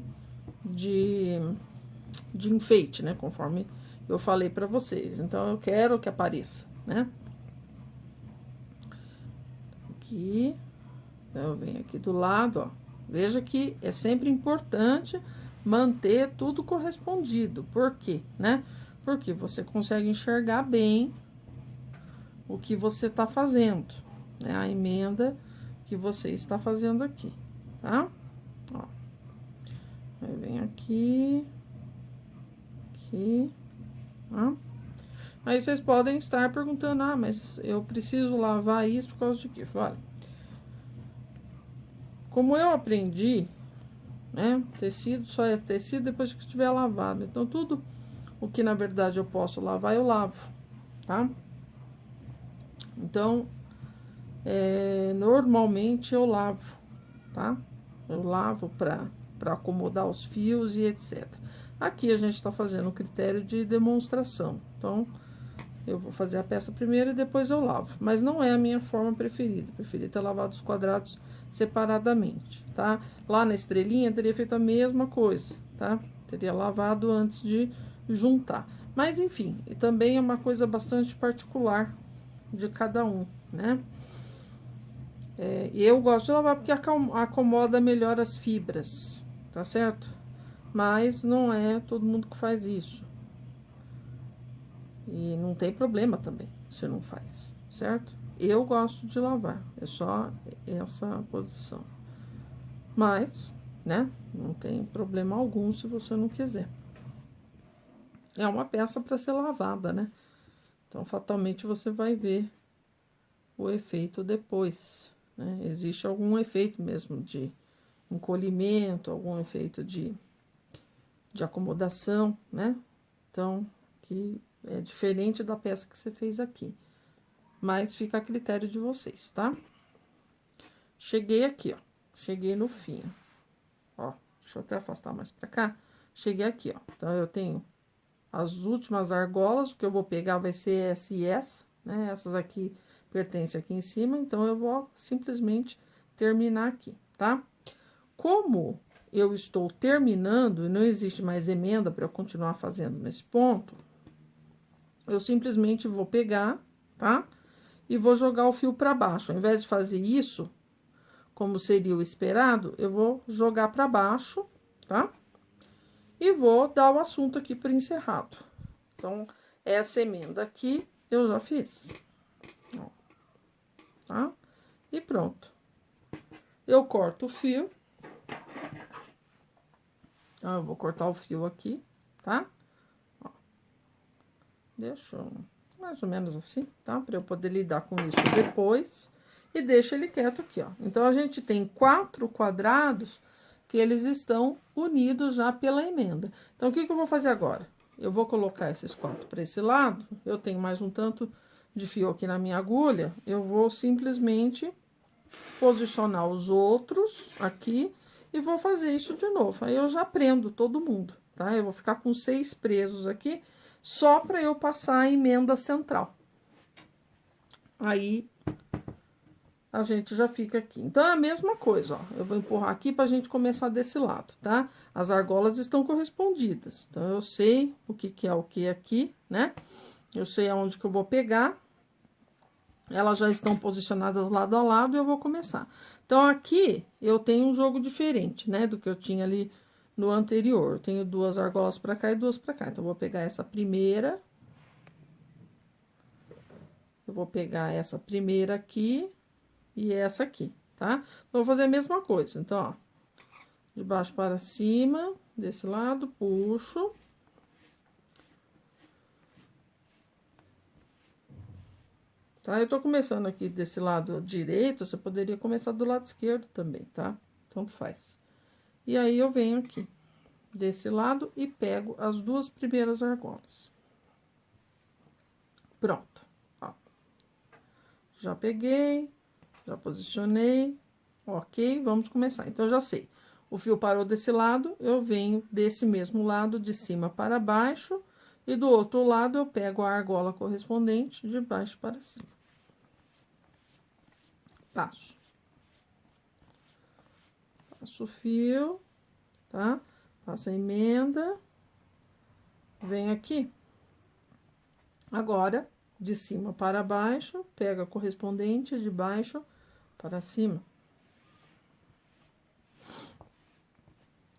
enfeite, né? Conforme eu falei pra vocês. Então, eu quero que apareça, né? Aqui, eu venho aqui do lado, ó. Veja que é sempre importante manter tudo correspondido. Por quê, né? Porque você consegue enxergar bem o que você tá fazendo, né? A emenda que você está fazendo aqui, tá? Ó. Aí vem aqui, tá? Aí vocês podem estar perguntando, ah, mas eu preciso lavar isso por causa de quê? Eu falo, olha, como eu aprendi, né, tecido só é tecido depois que estiver lavado. Então, tudo o que na verdade eu posso lavar, eu lavo, tá? Então, normalmente eu lavo, tá? Eu lavo pra acomodar os fios e etc. Aqui a gente tá fazendo o critério de demonstração. Então, eu vou fazer a peça primeiro e depois eu lavo. Mas não é a minha forma preferida. Preferi ter lavado os quadrados separadamente, tá? Lá na estrelinha, teria feito a mesma coisa, tá? Teria lavado antes de juntar. Mas, enfim, também é uma coisa bastante particular de cada um, né? E eu gosto de lavar porque acomoda melhor as fibras, tá certo? Mas não é todo mundo que faz isso. E não tem problema também, se não faz, certo? Eu gosto de lavar, é só essa posição. Mas, né, não tem problema algum se você não quiser. É uma peça para ser lavada, né? Então, fatalmente, você vai ver o efeito depois, né? Existe algum efeito mesmo de encolhimento, algum efeito de acomodação, né? Então, que é diferente da peça que você fez aqui. Mas fica a critério de vocês, tá? Cheguei aqui, ó. Cheguei no fim, ó. Deixa eu até afastar mais pra cá. Cheguei aqui, ó. Então, eu tenho as últimas argolas. O que eu vou pegar vai ser essa e essa, né? Essas aqui pertencem aqui em cima. Então, eu vou simplesmente terminar aqui, tá? Como eu estou terminando e não existe mais emenda para eu continuar fazendo nesse ponto, eu simplesmente vou pegar, tá? E vou jogar o fio para baixo. Ao invés de fazer isso como seria o esperado, eu vou jogar para baixo, tá? E vou dar o assunto aqui por encerrado. Então, essa emenda aqui eu já fiz. Ó, tá? E pronto. Eu corto o fio. Então, eu vou cortar o fio aqui, tá? Ó. Deixa eu... mais ou menos assim, tá? Pra eu poder lidar com isso depois. E deixa ele quieto aqui, ó. Então, a gente tem 4 quadrados que eles estão unidos já pela emenda. Então, o que que eu vou fazer agora? Eu vou colocar esses 4 para esse lado. Eu tenho mais um tanto de fio aqui na minha agulha. Eu vou simplesmente posicionar os outros aqui e vou fazer isso de novo. Aí, eu já prendo todo mundo, tá? Eu vou ficar com 6 presos aqui, só para eu passar a emenda central. Aí, a gente já fica aqui. Então, é a mesma coisa, ó. Eu vou empurrar aqui pra gente começar desse lado, tá? As argolas estão correspondidas. Então, eu sei o que é o que aqui, né? Eu sei aonde que eu vou pegar. Elas já estão posicionadas lado a lado e eu vou começar. Então, aqui, eu tenho um jogo diferente, né? Do que eu tinha ali no anterior. Eu tenho 2 argolas pra cá e 2 pra cá. Então, eu vou pegar essa primeira. Eu vou pegar essa primeira aqui. E essa aqui, tá? Vou fazer a mesma coisa. Então, ó, de baixo para cima, desse lado, puxo. Tá? Eu tô começando aqui desse lado direito, você poderia começar do lado esquerdo também, tá? Tanto faz. E aí, eu venho aqui, desse lado, e pego as 2 primeiras argolas. Pronto, ó. Já peguei. Já posicionei, ok, vamos começar. Então, eu já sei, o fio parou desse lado, eu venho desse mesmo lado, de cima para baixo, e do outro lado, eu pego a argola correspondente de baixo para cima. Passo. Passo o fio, tá? Passo a emenda, venho aqui. Agora, de cima para baixo, pego a correspondente de baixo para cima.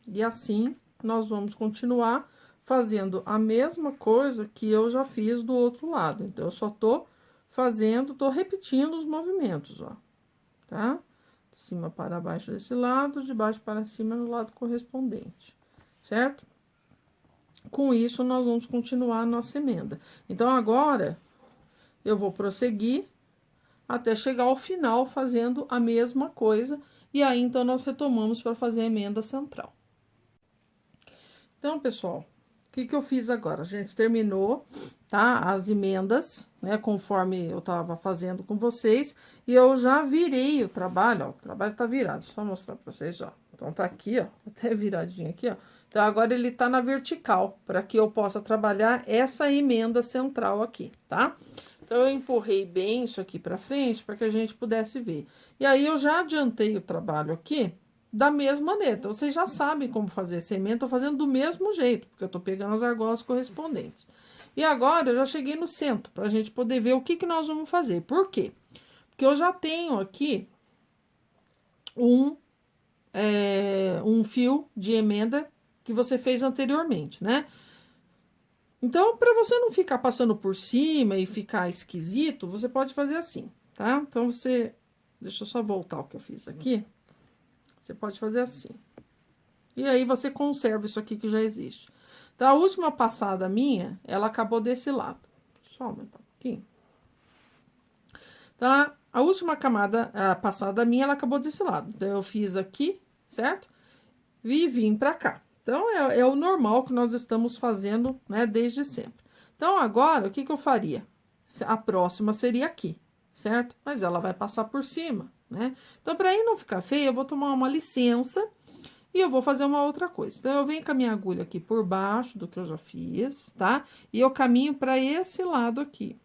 E assim, nós vamos continuar fazendo a mesma coisa que eu já fiz do outro lado. Então, eu só tô fazendo, tô repetindo os movimentos, ó, tá? De cima para baixo desse lado, de baixo para cima no lado correspondente, certo? Com isso, nós vamos continuar a nossa emenda. Então, agora, eu vou prosseguir até chegar ao final fazendo a mesma coisa, e aí, então, nós retomamos para fazer a emenda central. Então, pessoal, o que que eu fiz agora? A gente terminou, tá? As emendas, né? Conforme eu tava fazendo com vocês, e eu já virei o trabalho, ó. O trabalho tá virado, só mostrar pra vocês, ó. Então, tá aqui, ó, até viradinho aqui, ó. Então, agora ele tá na vertical, para que eu possa trabalhar essa emenda central aqui, tá? Então, eu empurrei bem isso aqui pra frente, para que a gente pudesse ver. E aí, eu já adiantei o trabalho aqui da mesma maneira. Então, vocês já sabem como fazer essa emenda, tô fazendo do mesmo jeito, porque eu tô pegando as argolas correspondentes. E agora, eu já cheguei no centro, pra gente poder ver o que que nós vamos fazer. Por quê? Porque eu já tenho aqui um fio de emenda que você fez anteriormente, né? Então, para você não ficar passando por cima e ficar esquisito, você pode fazer assim, tá? Então, você... Deixa eu só voltar o que eu fiz aqui. Você pode fazer assim. E aí, você conserva isso aqui que já existe. Então, a última passada minha, ela acabou desse lado. Só aumentar um pouquinho. Tá? A última camada, a passada minha, ela acabou desse lado. Então, eu fiz aqui, certo? E vim pra cá. Então, é o normal que nós estamos fazendo, né, desde sempre. Então, agora, o que que eu faria? A próxima seria aqui, certo? Mas ela vai passar por cima, né? Então, para aí não ficar feio, eu vou tomar uma licença e eu vou fazer uma outra coisa. Então, eu venho com a minha agulha aqui por baixo do que eu já fiz, tá? E eu caminho para esse lado aqui.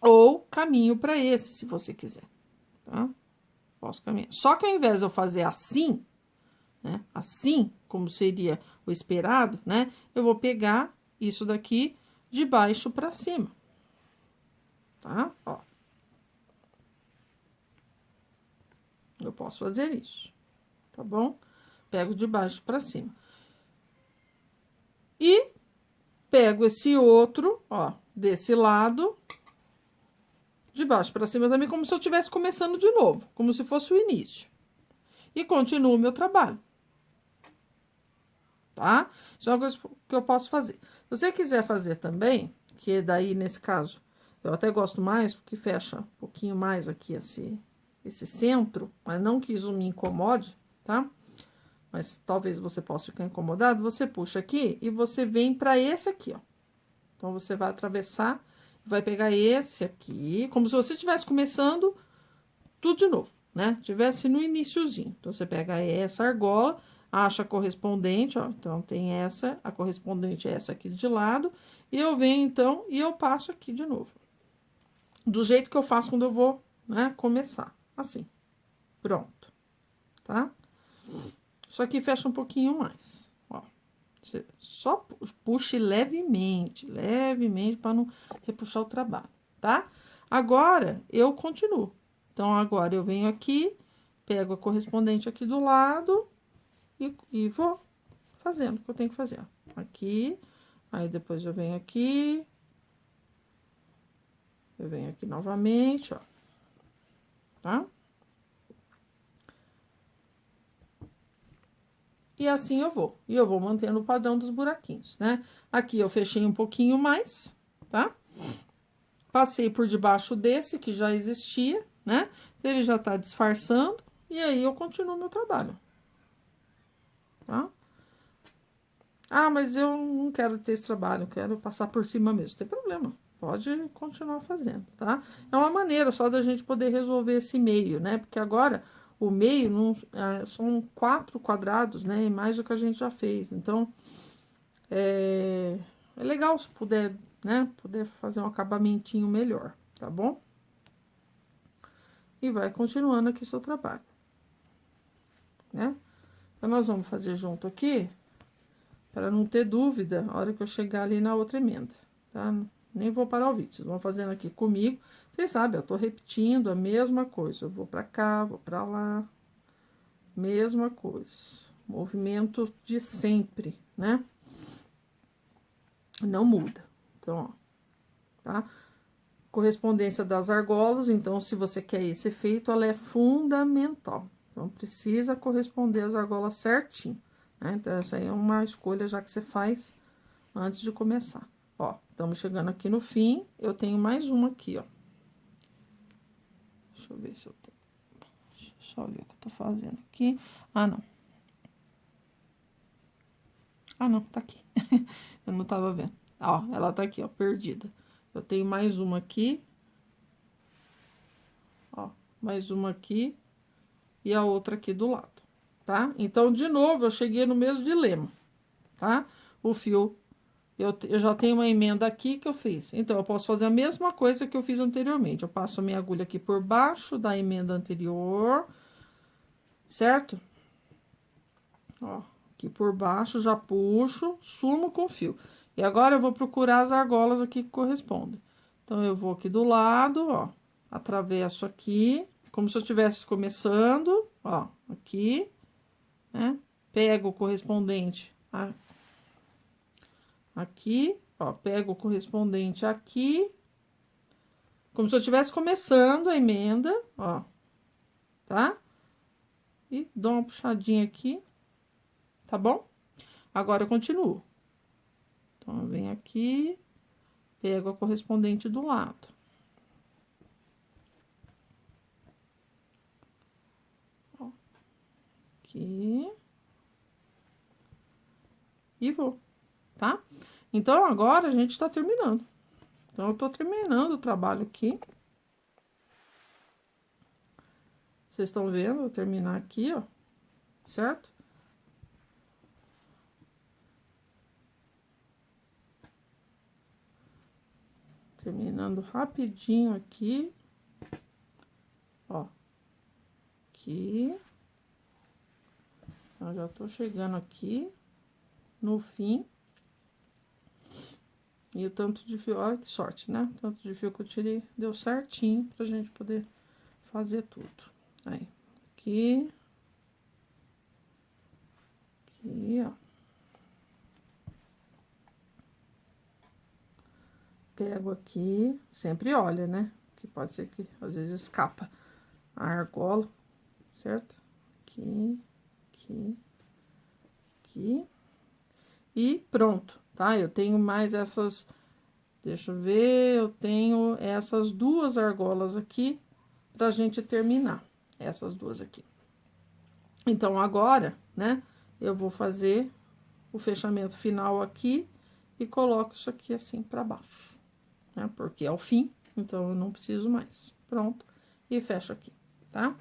Ou caminho para esse, se você quiser, tá? Posso caminhar. Só que ao invés de eu fazer assim, né? Assim, como seria o esperado, né? Eu vou pegar isso daqui de baixo pra cima. Tá? Ó. Eu Eu posso fazer isso, tá bom? Pego de baixo pra cima. E pego esse outro, ó, desse lado, de baixo pra cima também, como se eu estivesse começando de novo, como se fosse o início. E continuo o meu trabalho. Tá? Isso é uma coisa que eu posso fazer. Se você quiser fazer também, que daí, nesse caso, eu até gosto mais, porque fecha um pouquinho mais aqui esse centro, mas não que isso me incomode, tá? Mas talvez você possa ficar incomodado, você puxa aqui e você vem pra esse aqui, ó. Então, você vai atravessar, vai pegar esse aqui, como se você estivesse começando tudo de novo, né? Tivesse no iniciozinho. Então, você pega essa argola, acha a correspondente, ó. Então, tem essa, a correspondente é essa aqui de lado. E eu venho, então, e eu passo aqui de novo. Do jeito que eu faço quando eu vou, né, começar. Assim. Pronto. Tá? Isso aqui fecha um pouquinho mais, ó. Você só puxe levemente, levemente, para não repuxar o trabalho, tá? Agora, eu continuo. Então, agora eu venho aqui, pego a correspondente aqui do lado e vou fazendo o que eu tenho que fazer, ó. Aqui, aí depois eu venho aqui novamente, ó, tá? E assim eu vou. E eu vou mantendo o padrão dos buraquinhos, né? Aqui eu fechei um pouquinho mais, tá? Passei por debaixo desse, que já existia, né? Ele já tá disfarçando, e aí eu continuo meu trabalho, tá? Ah, mas eu não quero ter esse trabalho, eu quero passar por cima mesmo. Não tem problema, pode continuar fazendo, tá? É uma maneira só da gente poder resolver esse meio, né? Porque agora o meio não, são 4 quadrados, né? E mais do que a gente já fez. Então, é legal se puder, né? Poder fazer um acabamentinho melhor, tá bom? E vai continuando aqui seu trabalho, né? Então, nós vamos fazer junto aqui, para não ter dúvida a hora que eu chegar ali na outra emenda, tá? Nem vou parar o vídeo, vocês vão fazendo aqui comigo. Vocês sabem, eu tô repetindo a mesma coisa. Eu vou pra cá, vou pra lá, mesma coisa. Movimento de sempre, né? Não muda. Então, ó, tá? Correspondência das argolas, então, se você quer esse efeito, ela é fundamental. Então, precisa corresponder as argolas certinho, né? Então, essa aí é uma escolha já que você faz antes de começar. Ó, estamos chegando aqui no fim, eu tenho mais uma aqui, ó. Deixa eu ver se eu tenho. Deixa eu só ver o que eu tô fazendo aqui. Ah, não. Ah, não, tá aqui. Eu não tava vendo. Ó, ela tá aqui, ó, perdida. Eu tenho mais uma aqui. Ó, mais uma aqui. E a outra aqui do lado, tá? Então, de novo, eu cheguei no mesmo dilema, tá? O fio, eu já tenho uma emenda aqui que eu fiz. Então, eu posso fazer a mesma coisa que eu fiz anteriormente. Eu passo a minha agulha aqui por baixo da emenda anterior, certo? Ó, aqui por baixo, já puxo, sumo com fio. E agora, eu vou procurar as argolas aqui que correspondem. Então, eu vou aqui do lado, ó, atravesso aqui, como se eu estivesse começando, ó, aqui, né? Pego o correspondente aqui, ó, pego o correspondente aqui, como se eu estivesse começando a emenda, ó, tá? E dou uma puxadinha aqui, tá bom? Agora eu continuo. Então, eu venho aqui, pego a correspondente do lado. Ó, aqui. E vou, tá? Então, agora a gente tá terminando. Então, eu tô terminando o trabalho aqui. Vocês estão vendo? Eu vou terminar aqui, ó, certo? Terminando rapidinho aqui. Ó. Aqui. Eu já tô chegando aqui no fim. E o tanto de fio, olha que sorte, né? O tanto de fio que eu tirei deu certinho pra gente poder fazer tudo. Aí, aqui. Aqui, ó. Pego aqui, sempre olha, né? Que pode ser que às vezes escapa a argola, certo? Aqui, aqui, aqui. E pronto, tá? Eu tenho mais essas, deixa eu ver, eu tenho essas duas argolas aqui pra gente terminar. Essas duas aqui. Então, agora, né, eu vou fazer o fechamento final aqui e coloco isso aqui assim pra baixo, né? Porque é o fim, então eu não preciso mais. Pronto, e fecho aqui, tá?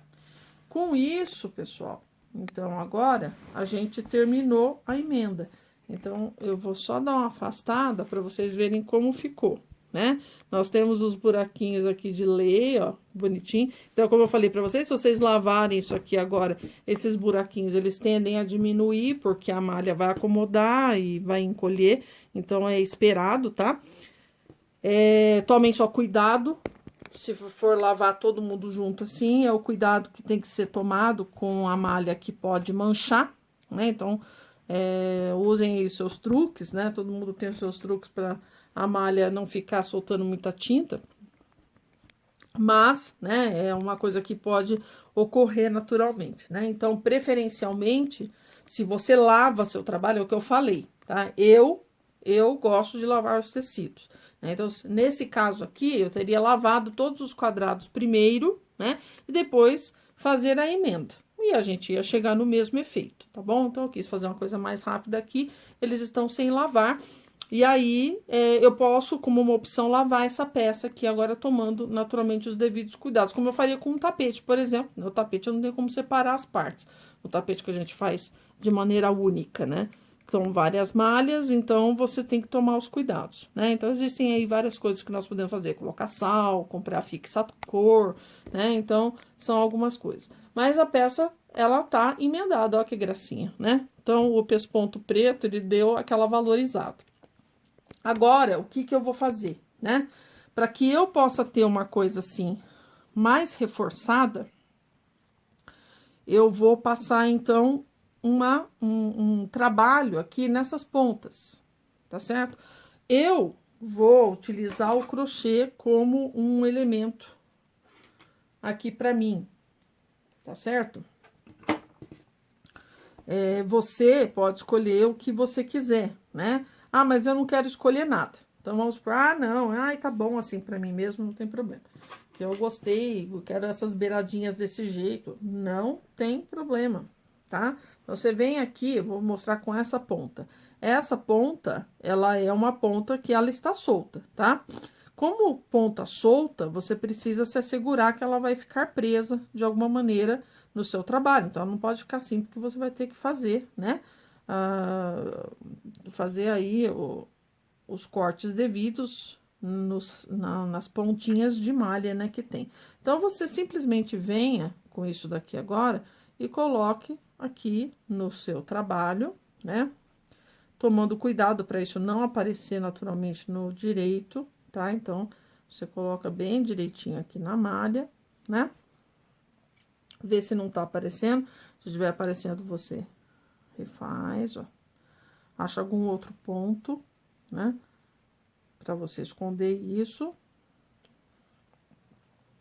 Com isso, pessoal, então agora a gente terminou a emenda. Então, eu vou só dar uma afastada para vocês verem como ficou, né? Nós temos os buraquinhos aqui de lei, ó, bonitinho. Então, como eu falei para vocês, se vocês lavarem isso aqui agora, esses buraquinhos, eles tendem a diminuir, porque a malha vai acomodar e vai encolher. Então, é esperado, tá? Tomem só cuidado, se for lavar todo mundo junto assim, é o cuidado que tem que ser tomado com a malha que pode manchar, né? Então, usem aí os seus truques, né? Todo mundo tem os seus truques para a malha não ficar soltando muita tinta. Mas, né, é uma coisa que pode ocorrer naturalmente, né? Então, preferencialmente, se você lava seu trabalho, é o que eu falei, tá? Eu gosto de lavar os tecidos, né? Então, nesse caso aqui, eu teria lavado todos os quadrados primeiro, né? E depois fazer a emenda. E a gente ia chegar no mesmo efeito, tá bom? Então, eu quis fazer uma coisa mais rápida aqui. Eles estão sem lavar. E aí, eu posso, como uma opção, lavar essa peça aqui, agora tomando naturalmente os devidos cuidados. Como eu faria com um tapete, por exemplo. No tapete eu não tenho como separar as partes. O tapete que a gente faz de maneira única, né? São várias malhas, então você tem que tomar os cuidados, né? Então, existem aí várias coisas que nós podemos fazer. Colocar sal, comprar fixador, né? Então, são algumas coisas. Mas a peça, ela tá emendada, ó que gracinha, né? Então, o pesponto preto, ele deu aquela valorizada. Agora, o que que eu vou fazer, né? Para que eu possa ter uma coisa assim, mais reforçada, eu vou passar, então, um trabalho aqui nessas pontas, tá certo? Eu vou utilizar o crochê como um elemento aqui para mim, tá certo? Você pode escolher o que você quiser, né? Ah, mas eu não quero escolher nada. Então, vamos para, não, ai, tá bom assim para mim mesmo, não tem problema. Que eu gostei, eu quero essas beiradinhas desse jeito. Não tem problema, tá? Então, você vem aqui, eu vou mostrar com essa ponta. Essa ponta, ela é uma ponta que ela está solta, tá? Como ponta solta, você precisa se assegurar que ela vai ficar presa de alguma maneira no seu trabalho. Então, ela não pode ficar assim, porque você vai ter que fazer, né? Fazer aí os cortes devidos nas pontinhas de malha, né, que tem. Então, você simplesmente venha com isso daqui agora e coloque aqui no seu trabalho, né? Tomando cuidado para isso não aparecer naturalmente no direito, tá? Então, você coloca bem direitinho aqui na malha, né? Vê se não tá aparecendo. Se estiver aparecendo, você refaz, ó. Acha algum outro ponto, né? Pra você esconder isso.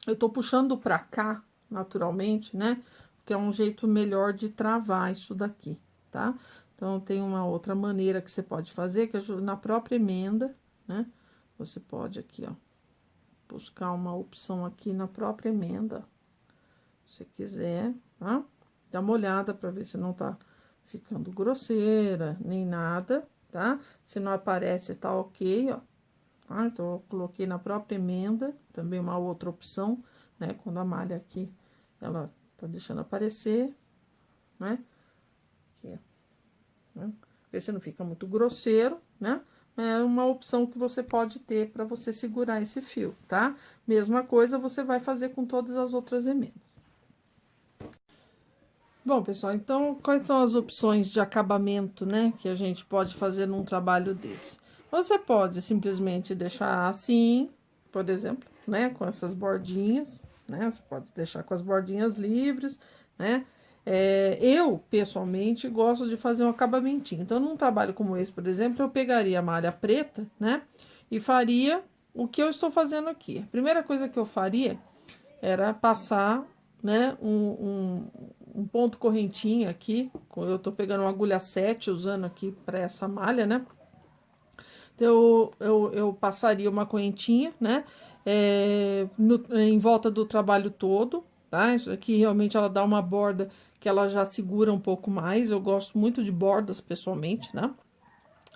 Eu tô puxando pra cá, naturalmente, né? Porque é um jeito melhor de travar isso daqui, tá? Então, tem uma outra maneira que você pode fazer, que é na própria emenda, né? Você pode aqui, ó, buscar uma opção aqui na própria emenda, se você quiser, tá? Dá uma olhada pra ver se não tá ficando grosseira, nem nada, tá? Se não aparece, tá ok, ó. Tá? Então, eu coloquei na própria emenda, também uma outra opção, né? Quando a malha aqui, ela tá deixando aparecer, né? Aqui, né? Ver se não fica muito grosseiro, né? É uma opção que você pode ter para você segurar esse fio, tá? Mesma coisa você vai fazer com todas as outras emendas. Bom, pessoal, então, quais são as opções de acabamento, né, que a gente pode fazer num trabalho desse? Você pode simplesmente deixar assim, por exemplo, né, com essas bordinhas, né, você pode deixar com as bordinhas livres, né? Eu, pessoalmente, gosto de fazer um acabamentinho. Então, num trabalho como esse, por exemplo, eu pegaria a malha preta, né? E faria o que eu estou fazendo aqui. A primeira coisa que eu faria era passar, né, um ponto correntinho aqui. Eu tô pegando uma agulha 7 usando aqui para essa malha, né? Então, eu passaria uma correntinha, né? Em volta do trabalho todo, tá? Isso aqui realmente ela dá uma borda que ela já segura um pouco mais. Eu gosto muito de bordas, pessoalmente, né?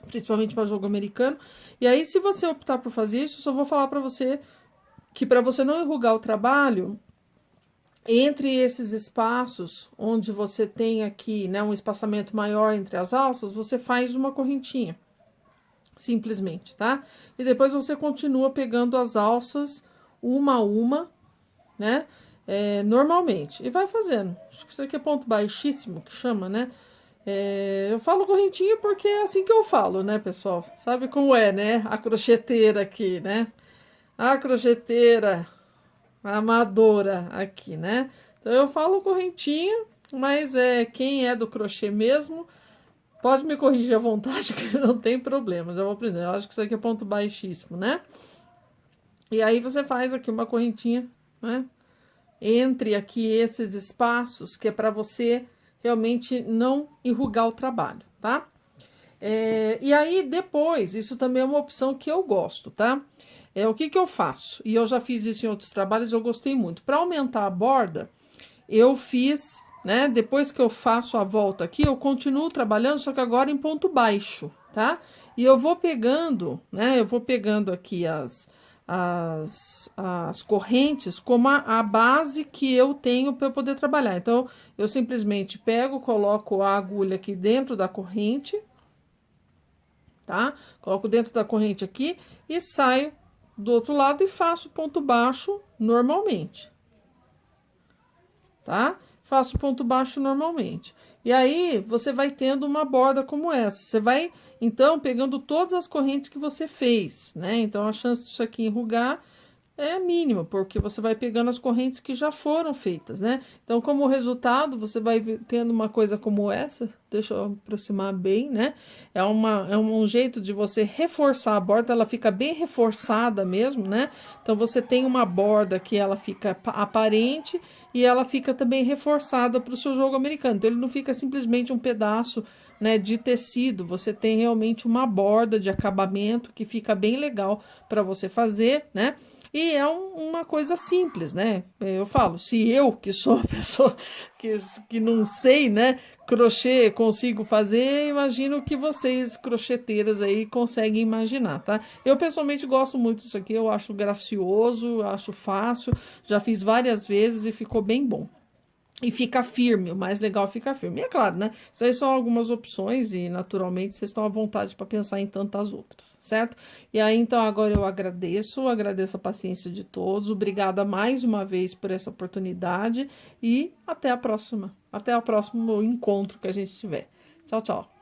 Principalmente para jogo americano. E aí, se você optar por fazer isso, eu só vou falar para você que para você não enrugar o trabalho, entre esses espaços onde você tem aqui, né, um espaçamento maior entre as alças, você faz uma correntinha, simplesmente, tá? E depois você continua pegando as alças uma a uma, né, normalmente, e vai fazendo. Acho que isso aqui é ponto baixíssimo, que chama, né? Eu falo correntinha porque é assim que eu falo, né, pessoal? Sabe como é, né? A crocheteira aqui, né? A crocheteira amadora aqui, né? Então eu falo correntinha, mas quem é do crochê mesmo, pode me corrigir à vontade, que não tem problema, já vou aprender. Eu acho que isso aqui é ponto baixíssimo, né? E aí você faz aqui uma correntinha, né? Entre aqui esses espaços, que é para você realmente não enrugar o trabalho, tá? E aí depois, isso também é uma opção que eu gosto, tá? O que eu faço? E eu já fiz isso em outros trabalhos, eu gostei muito. Para aumentar a borda, eu fiz, né? Depois que eu faço a volta aqui, eu continuo trabalhando, só que agora em ponto baixo, tá? E eu vou pegando, né? Eu vou pegando aqui as correntes como a base que eu tenho para eu poder trabalhar. Então, eu simplesmente pego, coloco a agulha aqui dentro da corrente, tá? Coloco dentro da corrente aqui e saio do outro lado e faço ponto baixo normalmente, tá? Faço ponto baixo normalmente. E aí, você vai tendo uma borda como essa. Você vai, então, pegando todas as correntes que você fez, né? Então, a chance disso aqui enrugar é mínima, porque você vai pegando as correntes que já foram feitas, né? Então, como resultado, você vai tendo uma coisa como essa. Deixa eu aproximar bem, né? É um jeito de você reforçar a borda, ela fica bem reforçada mesmo, né? Então, você tem uma borda que ela fica aparente e ela fica também reforçada para o seu jogo americano. Então, ele não fica simplesmente um pedaço, né, de tecido. Você tem realmente uma borda de acabamento que fica bem legal para você fazer, né? E é uma coisa simples, né? Eu falo, se eu, que sou a pessoa que não sei, né, crochê, consigo fazer, imagino que vocês, crocheteiras aí, conseguem imaginar, tá? Eu, pessoalmente, gosto muito disso aqui, eu acho gracioso, acho fácil, já fiz várias vezes e ficou bem bom. E fica firme, o mais legal é ficar firme. E é claro, né? Isso aí são algumas opções e, naturalmente, vocês estão à vontade para pensar em tantas outras, certo? E aí, então, agora eu agradeço a paciência de todos. Obrigada mais uma vez por essa oportunidade e até a próxima. Até o próximo encontro que a gente tiver. Tchau, tchau.